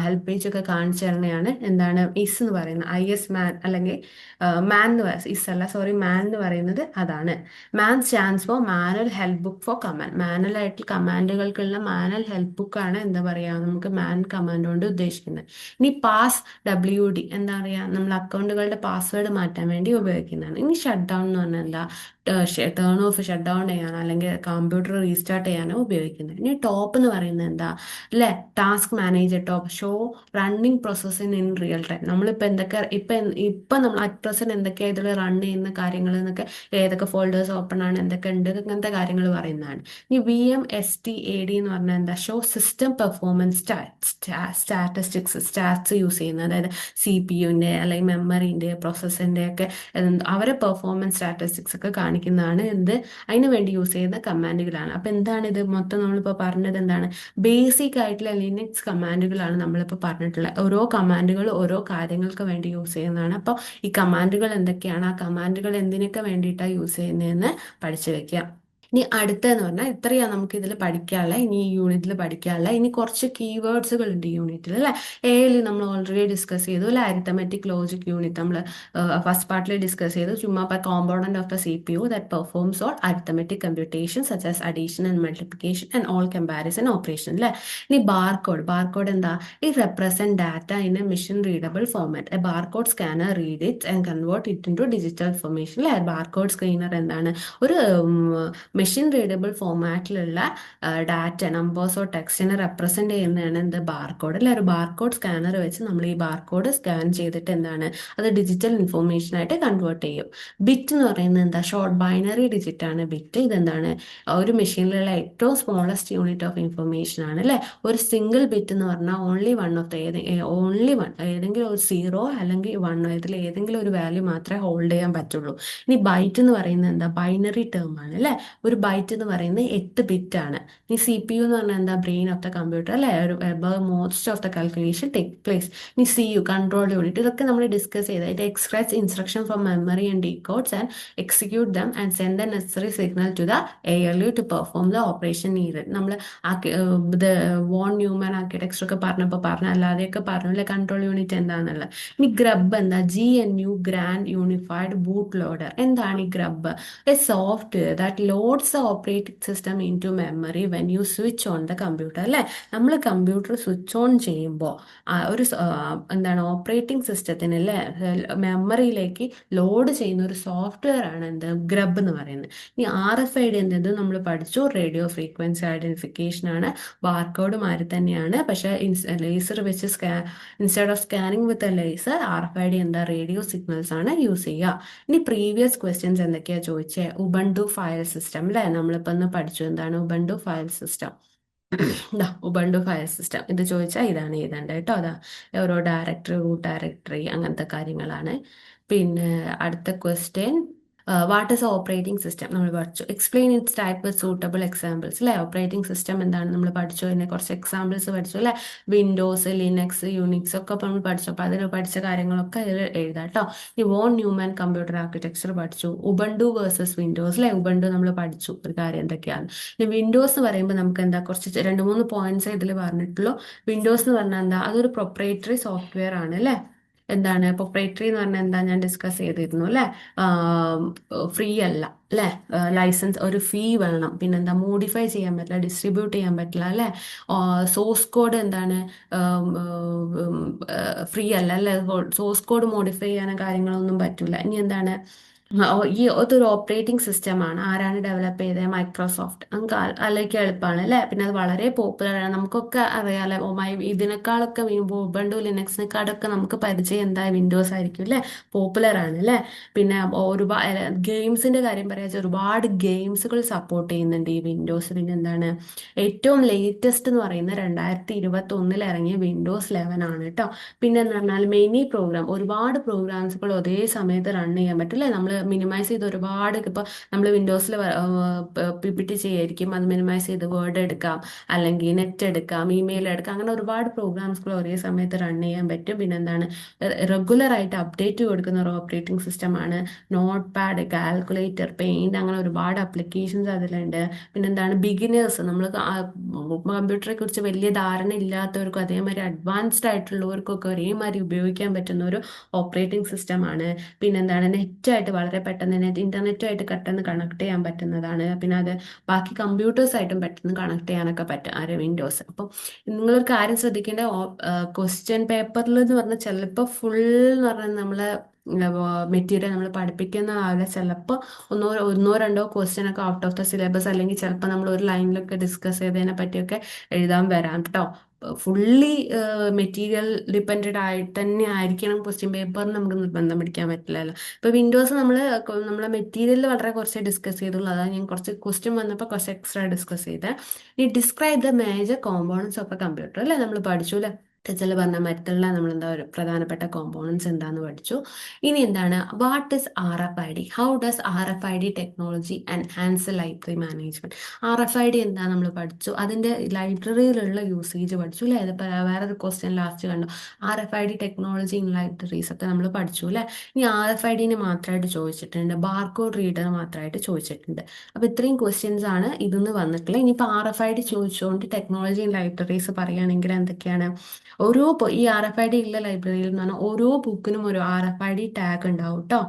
ഹെൽപ്പ് പേജ് ഒക്കെ കാണിച്ചു തരുന്നതാണ് എന്താണ് ഇസ് എന്ന് പറയുന്നത്. IS മാൻ അല്ലെങ്കിൽ മാൻ എന്ന് ഇസ് അല്ല സോറി, മാൻ എന്ന് പറയുന്നത് അതാണ്. Man stands for manual help book for command, manual ആയിട്ട് കമാൻഡുകൾക്കുള്ള മാനുവൽ ഹെൽപ്പ് ബുക്കാണ് എന്താ പറയുക നമുക്ക് മാൻ കമാൻഡ് കൊണ്ട് ഉദ്ദേശിക്കുന്നത്. ഇനി പാസ് WD എന്താ പറയുക, നമ്മൾ അക്കൗണ്ടുകളുടെ പാസ്വേഡ് മാറ്റാൻ വേണ്ടി ഉപയോഗിക്കുന്നതാണ്. ഇനി ഷട്ട് ഡൗൺ എന്ന് പറഞ്ഞാൽ എന്താ, ടേൺ ഓഫ് ഷട്ട് ഡൗൺ ചെയ്യാനോ അല്ലെങ്കിൽ കമ്പ്യൂട്ടർ റീസ്റ്റാർട്ട് ചെയ്യാനോ ഉപയോഗിക്കുന്നത്. ഇനി ടോപ്പ് എന്ന് പറയുന്നത് എന്താ അല്ലേ, task manager top, show running processing in real time, നമ്മളിപ്പോൾ എന്തൊക്കെ ഇപ്പം നമ്മൾ അറ്റ് പ്രസന്റ് എന്തൊക്കെയാണ് ഇതിൽ റൺ ചെയ്യുന്ന കാര്യങ്ങൾ എന്നൊക്കെ, ഏതൊക്കെ ഫോൾഡേഴ്സ് ഓപ്പൺ ആണ്, എന്തൊക്കെ ഉണ്ട്, അങ്ങനത്തെ കാര്യങ്ങൾ പറയുന്നതാണ്. ഇനി VMSTAD എന്ന് പറഞ്ഞാൽ എന്താ, show system performance statistics, stats use ചെയ്യുന്നത്, അതായത് CPU-ൻ്റെ അല്ലെങ്കിൽ മെമ്മറിൻ്റെ പ്രോസസ്സിൻ്റെ ഒക്കെ അവരെ പെർഫോമൻസ് സ്റ്റാറ്റിസ്റ്റിക്സ് ഒക്കെ കാണിക്കുന്നതാണ് എന്ത്, അതിന് വേണ്ടി യൂസ് ചെയ്യുന്ന കമാൻഡുകളാണ്. അപ്പം എന്താണ് ഇത് മൊത്തം നമ്മളിപ്പോൾ പറഞ്ഞത് എന്താണ്, ബേസിക് ആയിട്ടുള്ള ലിനക്സ് കമാൻഡുകളാണ് നമ്മളിപ്പോൾ പറഞ്ഞിട്ടുള്ളത്. ഓരോ കമാൻഡുകൾ ഓരോ കാര്യങ്ങൾക്ക് വേണ്ടി യൂസ് ചെയ്യുന്നതാണ്. അപ്പോൾ ഈ കമാൻഡുകൾ എന്തൊക്കെയാണ്, ആ കമാൻഡുകൾ എന്തിനൊക്കെ വേണ്ടിയിട്ടാണ് യൂസ് ചെയ്യുന്നതെന്ന് പഠിച്ചു വെക്കുക. ഇനി അടുത്തതെന്ന് പറഞ്ഞാൽ ഇത്രയാണ് നമുക്ക് ഇതിൽ പഠിക്കാനുള്ള, ഇനി ഈ യൂണിറ്റിൽ പഠിക്കാനുള്ള. ഇനി കുറച്ച് കീവേഡ്സുകൾ ഉണ്ട് ഈ യൂണിറ്റിൽ അല്ലേ. എയിൽ നമ്മൾ ഓൾറെഡി ഡിസ്കസ് ചെയ്തു അല്ലെ, അരിത്തമെറ്റിക് ലോജിക് യൂണിറ്റ് നമ്മൾ ഫസ്റ്റ് പാർട്ടിൽ ഡിസ്കസ് ചെയ്തു. ചുമ്മാ component of the CPU that performs all arithmetic computation such as addition and multiplication and all comparison operation അല്ലേ. ഇനി ബാർകോഡ് എന്താ, ഈ represent data in a machine readable format, a barcode scanner read it and convert it into digital information അല്ലേ. Barcode scanner എന്താണ്, ഒരു machine readable ഫോർമാറ്റിലുള്ള data നമ്പേഴ്സോ ടെക്സ്റ്റിനെ റെപ്രസെന്റ് ചെയ്യുന്നതാണ് എന്ത്, ബാർകോഡ് അല്ലെ. ഒരു ബാർകോഡ് സ്കാനർ വെച്ച് നമ്മൾ ഈ ബാർകോഡ് സ്കാൻ ചെയ്തിട്ട് എന്താണ്, അത് ഡിജിറ്റൽ ഇൻഫോർമേഷൻ ആയിട്ട് കൺവേർട്ട് ചെയ്യും. ബിറ്റ് എന്ന് പറയുന്നത് എന്താ, ഷോർട്ട് ബൈനറി ഡിജിറ്റ് ആണ് ബിറ്റ്. ഇതെന്താണ്, ഒരു മെഷീനിലുള്ള ഏറ്റവും സ്മോളസ്റ്റ് യൂണിറ്റ് ഓഫ് ഇൻഫർമേഷൻ ആണ് അല്ലെ. ഒരു സിംഗിൾ ബിറ്റ് എന്ന് പറഞ്ഞാൽ ഓൺലി വൺ ഓഫ് ദ ഏതെങ്കിലും ഒരു 0 അല്ലെങ്കിൽ 1 ഇതിൽ ഏതെങ്കിലും ഒരു വാല്യൂ മാത്രമേ ഹോൾഡ് ചെയ്യാൻ പറ്റുള്ളൂ. ഇനി ബൈറ്റ് എന്ന് പറയുന്നത് എന്താ, ബൈനറി ടേം ആണ് അല്ലെ. ഒരു ബൈറ്റ് എന്ന് പറയുന്നത് 8 ബിറ്റ് ആണ്. ഇനി CPU എന്ന് പറഞ്ഞാൽ എന്താ, ബ്രെയിൻ ഓഫ് ദ കമ്പ്യൂട്ടർ അല്ലെ, most of the calculation take place. ഇനി CU കൺട്രോൾ യൂണിറ്റ്, ഇതൊക്കെ നമ്മൾ ഡിസ്കസ് ചെയ്ത, it extracts instruction from memory and decodes and execute them and send the necessary signal to the ALU to perform the operation needed. നമ്മൾ von Neumann architecture ഒക്കെ പറഞ്ഞ അല്ലാതെയൊക്കെ പറഞ്ഞില്ല control unit എന്താണെന്നുള്ളത്. ഇനി GRUB എന്താ, GNU grand unified boot loader. എന്താണ് ഈ GRUB, a software that loads the operating system into memory when you switch on the computer അല്ലേ. നമ്മൾ കമ്പ്യൂട്ടർ സ്വിച്ച് ഓൺ ചെയ്യുമ്പോൾ എന്താണ്, ഓപ്പറേറ്റിംഗ് സിസ്റ്റത്തിന് അല്ലേ മെമ്മറിയിലേക്ക് ലോഡ് ചെയ്യുന്ന ഒരു സോഫ്റ്റ്വെയർ ആണ് എന്ത്, ഗ്രബ് എന്ന് പറയുന്നത്. ഇനി RFID എന്നത് നമ്മൾ പഠിച്ചു, റേഡിയോ ഫ്രീക്വൻസി ഐഡന്റിഫിക്കേഷൻ ആണ്. ബാർകോഡ് മാതിരി തന്നെയാണ്, പക്ഷേ ലേസർ വെച്ച് instead of scanning with a laser RFID എന്താ, റേഡിയോ സിഗ്നൽസ് ആണ് യൂസ് ചെയ്യുക. ഇനി പ്രീവിയസ് ക്വസ്റ്റ്യൻസ് എന്തൊക്കെയാ ചോദിച്ചേ, ഉബണ്ടു ഫയൽ സിസ്റ്റം അല്ലേ, നമ്മളിപ്പോൾ ഒന്ന് പഠിച്ചു എന്താണ് Ubuntu file system. Ubuntu file system ഇത് ചോദിച്ചാൽ ഇതാണ് എഴുതേണ്ടത് കേട്ടോ. അതാ ഓരോ ഡയറക്ടറി, റൂട്ട് ഡയറക്ടറി അങ്ങനത്തെ കാര്യങ്ങളാണ്. പിന്നെ അടുത്ത question, what is operating system നമ്മൾ പഠിച്ചു. എക്സ്പ്ലെയിൻ ഇറ്റ്സ് ടൈപ്പ് വിത്ത് സൂട്ടബിൾ എക്സാമ്പിൾസ് അല്ലേ. ഓപ്പറേറ്റിംഗ് സിസ്റ്റം എന്താണ് നമ്മൾ പഠിച്ചു, അതിനെ കുറച്ച് എക്സാമ്പിൾസ് പഠിച്ചു അല്ലേ. വിൻഡോസ്, ലിനക്സ്, യൂണിക്സ് ഒക്കെ നമ്മൾ പഠിച്ചു. അപ്പോൾ അതിൽ പഠിച്ച കാര്യങ്ങളൊക്കെ ഇതിൽ എഴുതാം കേട്ടോ. ഈ വോൺ ന്യൂമാൻ കമ്പ്യൂട്ടർ ആർക്കിടെക്ചർ പഠിച്ചു. ഉബണ്ടു വേഴ്സസ് വിൻഡോസ് അല്ലേ, ഉബണ്ടു നമ്മൾ പഠിച്ചു ഒരു കാര്യം എന്തൊക്കെയാണ്. ഇനി വിൻഡോസ് എന്ന് പറയുമ്പോൾ നമുക്ക് എന്താ, കുറച്ച് 2-3 പോയിന്റ്സ് ഇതിൽ പറഞ്ഞിട്ടുള്ളൂ. വിൻഡോസ് എന്ന് പറഞ്ഞാൽ എന്താ, അതൊരു പ്രൊപ്രൈറ്ററി സോഫ്റ്റ്വെയർ ആണ് അല്ലേ. എന്താണ് പ്രൊപ്രൈറ്ററി എന്ന് പറഞ്ഞാൽ എന്താ, ഞാൻ ഡിസ്കസ് ചെയ്തിരുന്നു അല്ലേ. ഫ്രീ അല്ല അല്ലേ, ലൈസൻസ് ഒരു ഫീ വേണം. പിന്നെന്താ, മോഡിഫൈ ചെയ്യാൻ പറ്റില്ല, ഡിസ്ട്രിബ്യൂട്ട് ചെയ്യാൻ പറ്റില്ല അല്ലേ. സോഴ്സ് കോഡ് എന്താണ്, ഫ്രീ അല്ല അല്ലേ, സോഴ്സ് കോഡ് മോഡിഫൈ ചെയ്യാനോ കാര്യങ്ങളൊന്നും പറ്റില്ല. ഇനി എന്താണ്, ഈ അതൊരു ഓപ്പറേറ്റിംഗ് സിസ്റ്റമാണ്. ആരാണ് ഡെവലപ്പ് ചെയ്തത്? മൈക്രോസോഫ്റ്റ്. നമുക്ക് ആലോചിക്കാൻ എളുപ്പമാണ് അല്ലേ? പിന്നെ അത് വളരെ പോപ്പുലർ ആണ്, നമുക്കൊക്കെ അറിയാലോ. ഇതിനേക്കാളൊക്കെ ഉബുണ്ടു ലിനക്സിനെക്കാളൊക്കെ നമുക്ക് പരിചയം എന്താ വിൻഡോസ് ആയിരിക്കും അല്ലേ? പോപ്പുലർ ആണ് അല്ലേ? പിന്നെ ഒരുപാട് ഗെയിംസിന്റെ കാര്യം പറയാ, ഒരുപാട് ഗെയിംസുകൾ സപ്പോർട്ട് ചെയ്യുന്നുണ്ട് ഈ വിൻഡോസ്. പിന്നെ എന്താണ് ഏറ്റവും ലേറ്റസ്റ്റ് എന്ന് പറയുന്നത് 2021 ഇറങ്ങിയ വിൻഡോസ് 11 ആണ് കേട്ടോ. പിന്നെ എന്ന് പറഞ്ഞാൽ മെനി പ്രോഗ്രാം, ഒരുപാട് പ്രോഗ്രാംസുകൾ ഒരേ സമയത്ത് റൺ ചെയ്യാൻ പറ്റും അല്ലേ? നമ്മൾ മിനിമൈസ് ചെയ്ത് ഒരുപാട്, ഇപ്പോൾ നമ്മൾ വിൻഡോസിൽ PPT ചെയ്യായിരിക്കും, അത് മിനിമൈസ് ചെയ്ത് വേർഡ് എടുക്കാം, അല്ലെങ്കിൽ നെറ്റ് എടുക്കാം, ഇമെയിൽ എടുക്കാം, അങ്ങനെ ഒരുപാട് പ്രോഗ്രാംസുകൾ ഒരേ സമയത്ത് റൺ ചെയ്യാൻ പറ്റും. പിന്നെ എന്താണ് റെഗുലർ ആയിട്ട് അപ്ഡേറ്റ് കൊടുക്കുന്ന ഒരു ഓപ്പറേറ്റിംഗ് സിസ്റ്റമാണ്. നോട്ട് പാഡ്, കാൽക്കുലേറ്റർ, പെയിന്റ്, അങ്ങനെ ഒരുപാട് അപ്ലിക്കേഷൻസ് അതിലുണ്ട്. പിന്നെ എന്താണ് ബിഗിനേഴ്സ്, നമ്മൾ കമ്പ്യൂട്ടറെ കുറിച്ച് വലിയ ധാരണ ഇല്ലാത്തവർക്കും അതേമാതിരി അഡ്വാൻസ്ഡ് ആയിട്ടുള്ളവർക്കൊക്കെ ഒരേമാതിരി ഉപയോഗിക്കാൻ പറ്റുന്ന ഒരു ഓപ്പറേറ്റിംഗ് സിസ്റ്റമാണ്. പിന്നെ എന്താണ് നെറ്റായിട്ട് വളരെ പെട്ടെന്ന് ഇന്റർനെറ്റുമായിട്ട് പെട്ടെന്ന് കണക്ട് ചെയ്യാൻ പറ്റുന്നതാണ്. പിന്നെ അത് ബാക്കി കമ്പ്യൂട്ടേഴ്സായിട്ടും പെട്ടെന്ന് കണക്ട് ചെയ്യാനൊക്കെ പറ്റും വിൻഡോസ്. അപ്പം നിങ്ങളൊരു കാര്യം ശ്രദ്ധിക്കേണ്ട, ക്വസ്റ്റ്യൻ പേപ്പറിൽ എന്ന് പറഞ്ഞാൽ ചിലപ്പോൾ ഫുൾ എന്ന് പറഞ്ഞാൽ നമ്മളെ മെറ്റീരിയൽ നമ്മൾ പഠിപ്പിക്കുന്ന ആളെ ചിലപ്പോൾ ഒന്നോ രണ്ടോ ക്വസ്റ്റ്യൻ ഒക്കെ ഔട്ട് ഓഫ് ദ സിലബസ്, അല്ലെങ്കിൽ ചിലപ്പോൾ നമ്മൾ ഒരു ലൈനിലൊക്കെ ഡിസ്കസ് ചെയ്തതിനെ പറ്റിയൊക്കെ എഴുതാൻ വരാം കേട്ടോ. ഫുള്ളി മെറ്റീരിയൽ ഡിപ്പെൻഡ് ആയിട്ട് തന്നെ ആയിരിക്കണം ക്വസ്റ്റ്യൻ പേപ്പറിന് നമുക്ക് നിർബന്ധം പിടിക്കാൻ പറ്റില്ലല്ലോ. ഇപ്പൊ വിൻഡോസ് നമ്മളെ മെറ്റീരിയലിൽ വളരെ കുറച്ച് ഡിസ്കസ് ചെയ്തുള്ളൂ, അതാണ് ഞാൻ കുറച്ച് ക്വസ്റ്റ്യൻ വന്നപ്പോൾ കുറച്ച് എക്സ്ട്രാ ഡിസ്കസ് ചെയ്തത്. ഈ describe the major components of A computer അല്ലേ, നമ്മൾ പഠിച്ചു അല്ലേ? ടീച്ചർ പറഞ്ഞ മറ്റുള്ള നമ്മൾ എന്താ ഒരു പ്രധാനപ്പെട്ട കോമ്പോണൻസ് എന്താന്ന് പഠിച്ചു. ഇനി എന്താണ് what is RFID? How does RFID technology enhance library management? RFID എന്താ നമ്മൾ പഠിച്ചു, അതിന്റെ ലൈബ്രറിയിലുള്ള യൂസേജ് പഠിച്ചു അല്ലേ? ഇതിപ്പോൾ വേറൊരു ക്വസ്റ്റ്യൻ ലാസ്റ്റ് കണ്ടു, RFID ടെക്നോളജി ഇൻ ലൈബ്രറീസ് ഒക്കെ നമ്മൾ പഠിച്ചു അല്ലേ? ഇനി RFIDനെ മാത്രമായിട്ട് ചോദിച്ചിട്ടുണ്ട്, ബാർകോഡ് റീഡർ മാത്രമായിട്ട് ചോദിച്ചിട്ടുണ്ട്. അപ്പോൾ ഇത്രയും ക്വസ്റ്റ്യൻസ് ആണ് ഇതിന്ന് വന്നിട്ടുള്ളത്. ഇനിയിപ്പോൾ RFID ചോദിച്ചുകൊണ്ട് ടെക്നോളജി ഇൻ ലൈബ്രറീസ് പറയുകയാണെങ്കിൽ എന്തൊക്കെയാണ്? ഈ RFID ഉള്ള ലൈബ്രറിയിൽ എന്ന് പറഞ്ഞാൽ ഓരോ ബുക്കിനും ഒരു RFID ടാഗ് ഉണ്ടാവും കേട്ടോ.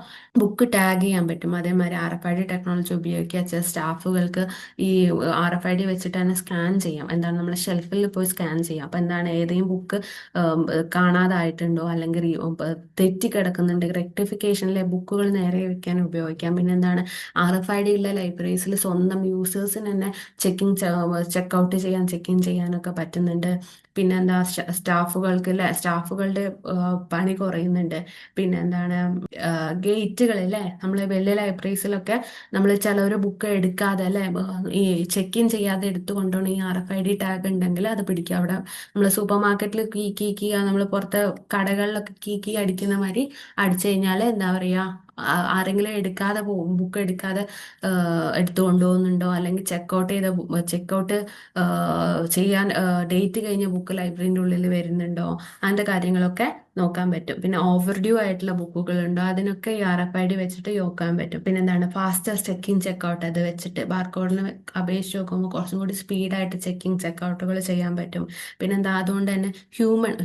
ബുക്ക് ടാഗ് ചെയ്യാൻ പറ്റും. അതേമാതിരി RFID ടെക്നോളജി ഉപയോഗിക്കുക സ്റ്റാഫുകൾക്ക് ഈ RFID വെച്ചിട്ട് തന്നെ സ്കാൻ ചെയ്യാം. എന്താണ് നമ്മളെ ഷെൽഫിൽ പോയി സ്കാൻ ചെയ്യാം. അപ്പം എന്താണ് ഏതെങ്കിലും ബുക്ക് കാണാതായിട്ടുണ്ടോ, അല്ലെങ്കിൽ തെറ്റി കിടക്കുന്നുണ്ട്, റെക്ടിഫിക്കേഷനിലെ ബുക്കുകൾ നേരെ വെക്കാൻ ഉപയോഗിക്കാം. പിന്നെ എന്താണ് RFID ഉള്ള ലൈബ്രറീസിൽ സ്വന്തം യൂസേഴ്സിന് തന്നെ ചെക്കൗട്ട് ചെയ്യാൻ, ചെക്ക് ഇൻ ചെയ്യാനൊക്കെ പറ്റുന്നുണ്ട്. പിന്നെ എന്താ സ്റ്റാഫുകൾക്ക് അല്ലെ, സ്റ്റാഫുകളുടെ പണി കുറയുന്നുണ്ട്. പിന്നെ എന്താണ് ഗേറ്റുകൾ അല്ലേ, നമ്മൾ വലിയ ലൈബ്രറീസിലൊക്കെ നമ്മൾ ചിലവർ ബുക്ക് എടുക്കാതെ അല്ലെ, ഈ ചെക്ക് ഇൻ ചെയ്യാതെ എടുത്തു കൊണ്ടുപോകണം. ഈ RFID ടാഗ് ഉണ്ടെങ്കിൽ അത് പിടിക്കുക. അവിടെ നമ്മൾ സൂപ്പർ മാർക്കറ്റിൽ കീ നമ്മൾ പുറത്തെ കടകളിലൊക്കെ കീ അടിക്കുന്ന മാതിരി അടിച്ചു കഴിഞ്ഞാൽ എന്താ പറയുക, ആരെങ്കിലും എടുക്കാതെ പോകും, ബുക്ക് എടുക്കാതെ എടുത്തു കൊണ്ടുപോകുന്നുണ്ടോ, അല്ലെങ്കിൽ ചെക്കൗട്ട് ചെയ്യാൻ ഡേറ്റ് കഴിഞ്ഞ ബുക്ക് ലൈബ്രറിൻ്റെ ഉള്ളിൽ വരുന്നുണ്ടോ, അങ്ങനത്തെ കാര്യങ്ങളൊക്കെ നോക്കാൻ പറ്റും. പിന്നെ ഓവർ ഡ്യൂ ആയിട്ടുള്ള ബുക്കുകൾ ഉണ്ടോ, അതിനൊക്കെ ഈ RFID വെച്ചിട്ട് നോക്കാൻ പറ്റും. പിന്നെ എന്താണ് ഫാസ്റ്റസ്റ്റ് ചെക്കിങ് ചെക്കൗട്ട്, അത് വെച്ചിട്ട് ബാർകോഡിന് അപേക്ഷിച്ച് നോക്കുമ്പോൾ കുറച്ചും കൂടി സ്പീഡായിട്ട് ചെക്കിങ് ചെക്കൗട്ടുകൾ ചെയ്യാൻ പറ്റും. പിന്നെന്താ അതുകൊണ്ട് തന്നെ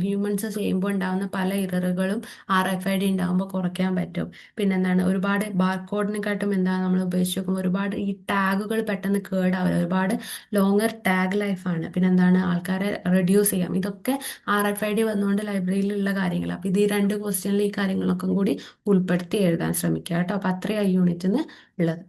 ഹ്യൂമൻസ് ചെയ്യുമ്പോൾ ഉണ്ടാകുന്ന പല ഇററുകളും RFID ഉണ്ടാകുമ്പോൾ കുറയ്ക്കാൻ പറ്റും. പിന്നെന്താണ് ഒരുപാട് ബാർകോഡിനെക്കാട്ടും എന്താ നമ്മൾ ഉപയോഗിച്ച് നോക്കുമ്പോൾ ഒരുപാട് ഈ ടാഗുകൾ പെട്ടെന്ന് കേടാവില്ല, ഒരുപാട് ലോങ്ങർ ടാഗ് ലൈഫാണ്. പിന്നെന്താണ് ആൾക്കാരെ റെഡ്യൂസ് ചെയ്യാം. ഇതൊക്കെ RFID വന്നുകൊണ്ട് ലൈബ്രറിയിലുള്ള കാര്യങ്ങൾ. അപ്പം ഇത് ഈ രണ്ട് ക്വസ്റ്റ്യനിൽ ഈ കാര്യങ്ങളൊക്കെ കൂടി ഉൾപ്പെടുത്തി എഴുതാൻ ശ്രമിക്കുക കേട്ടോ. അപ്പം അത്രയും യൂണിറ്റിന് ഉള്ളത്.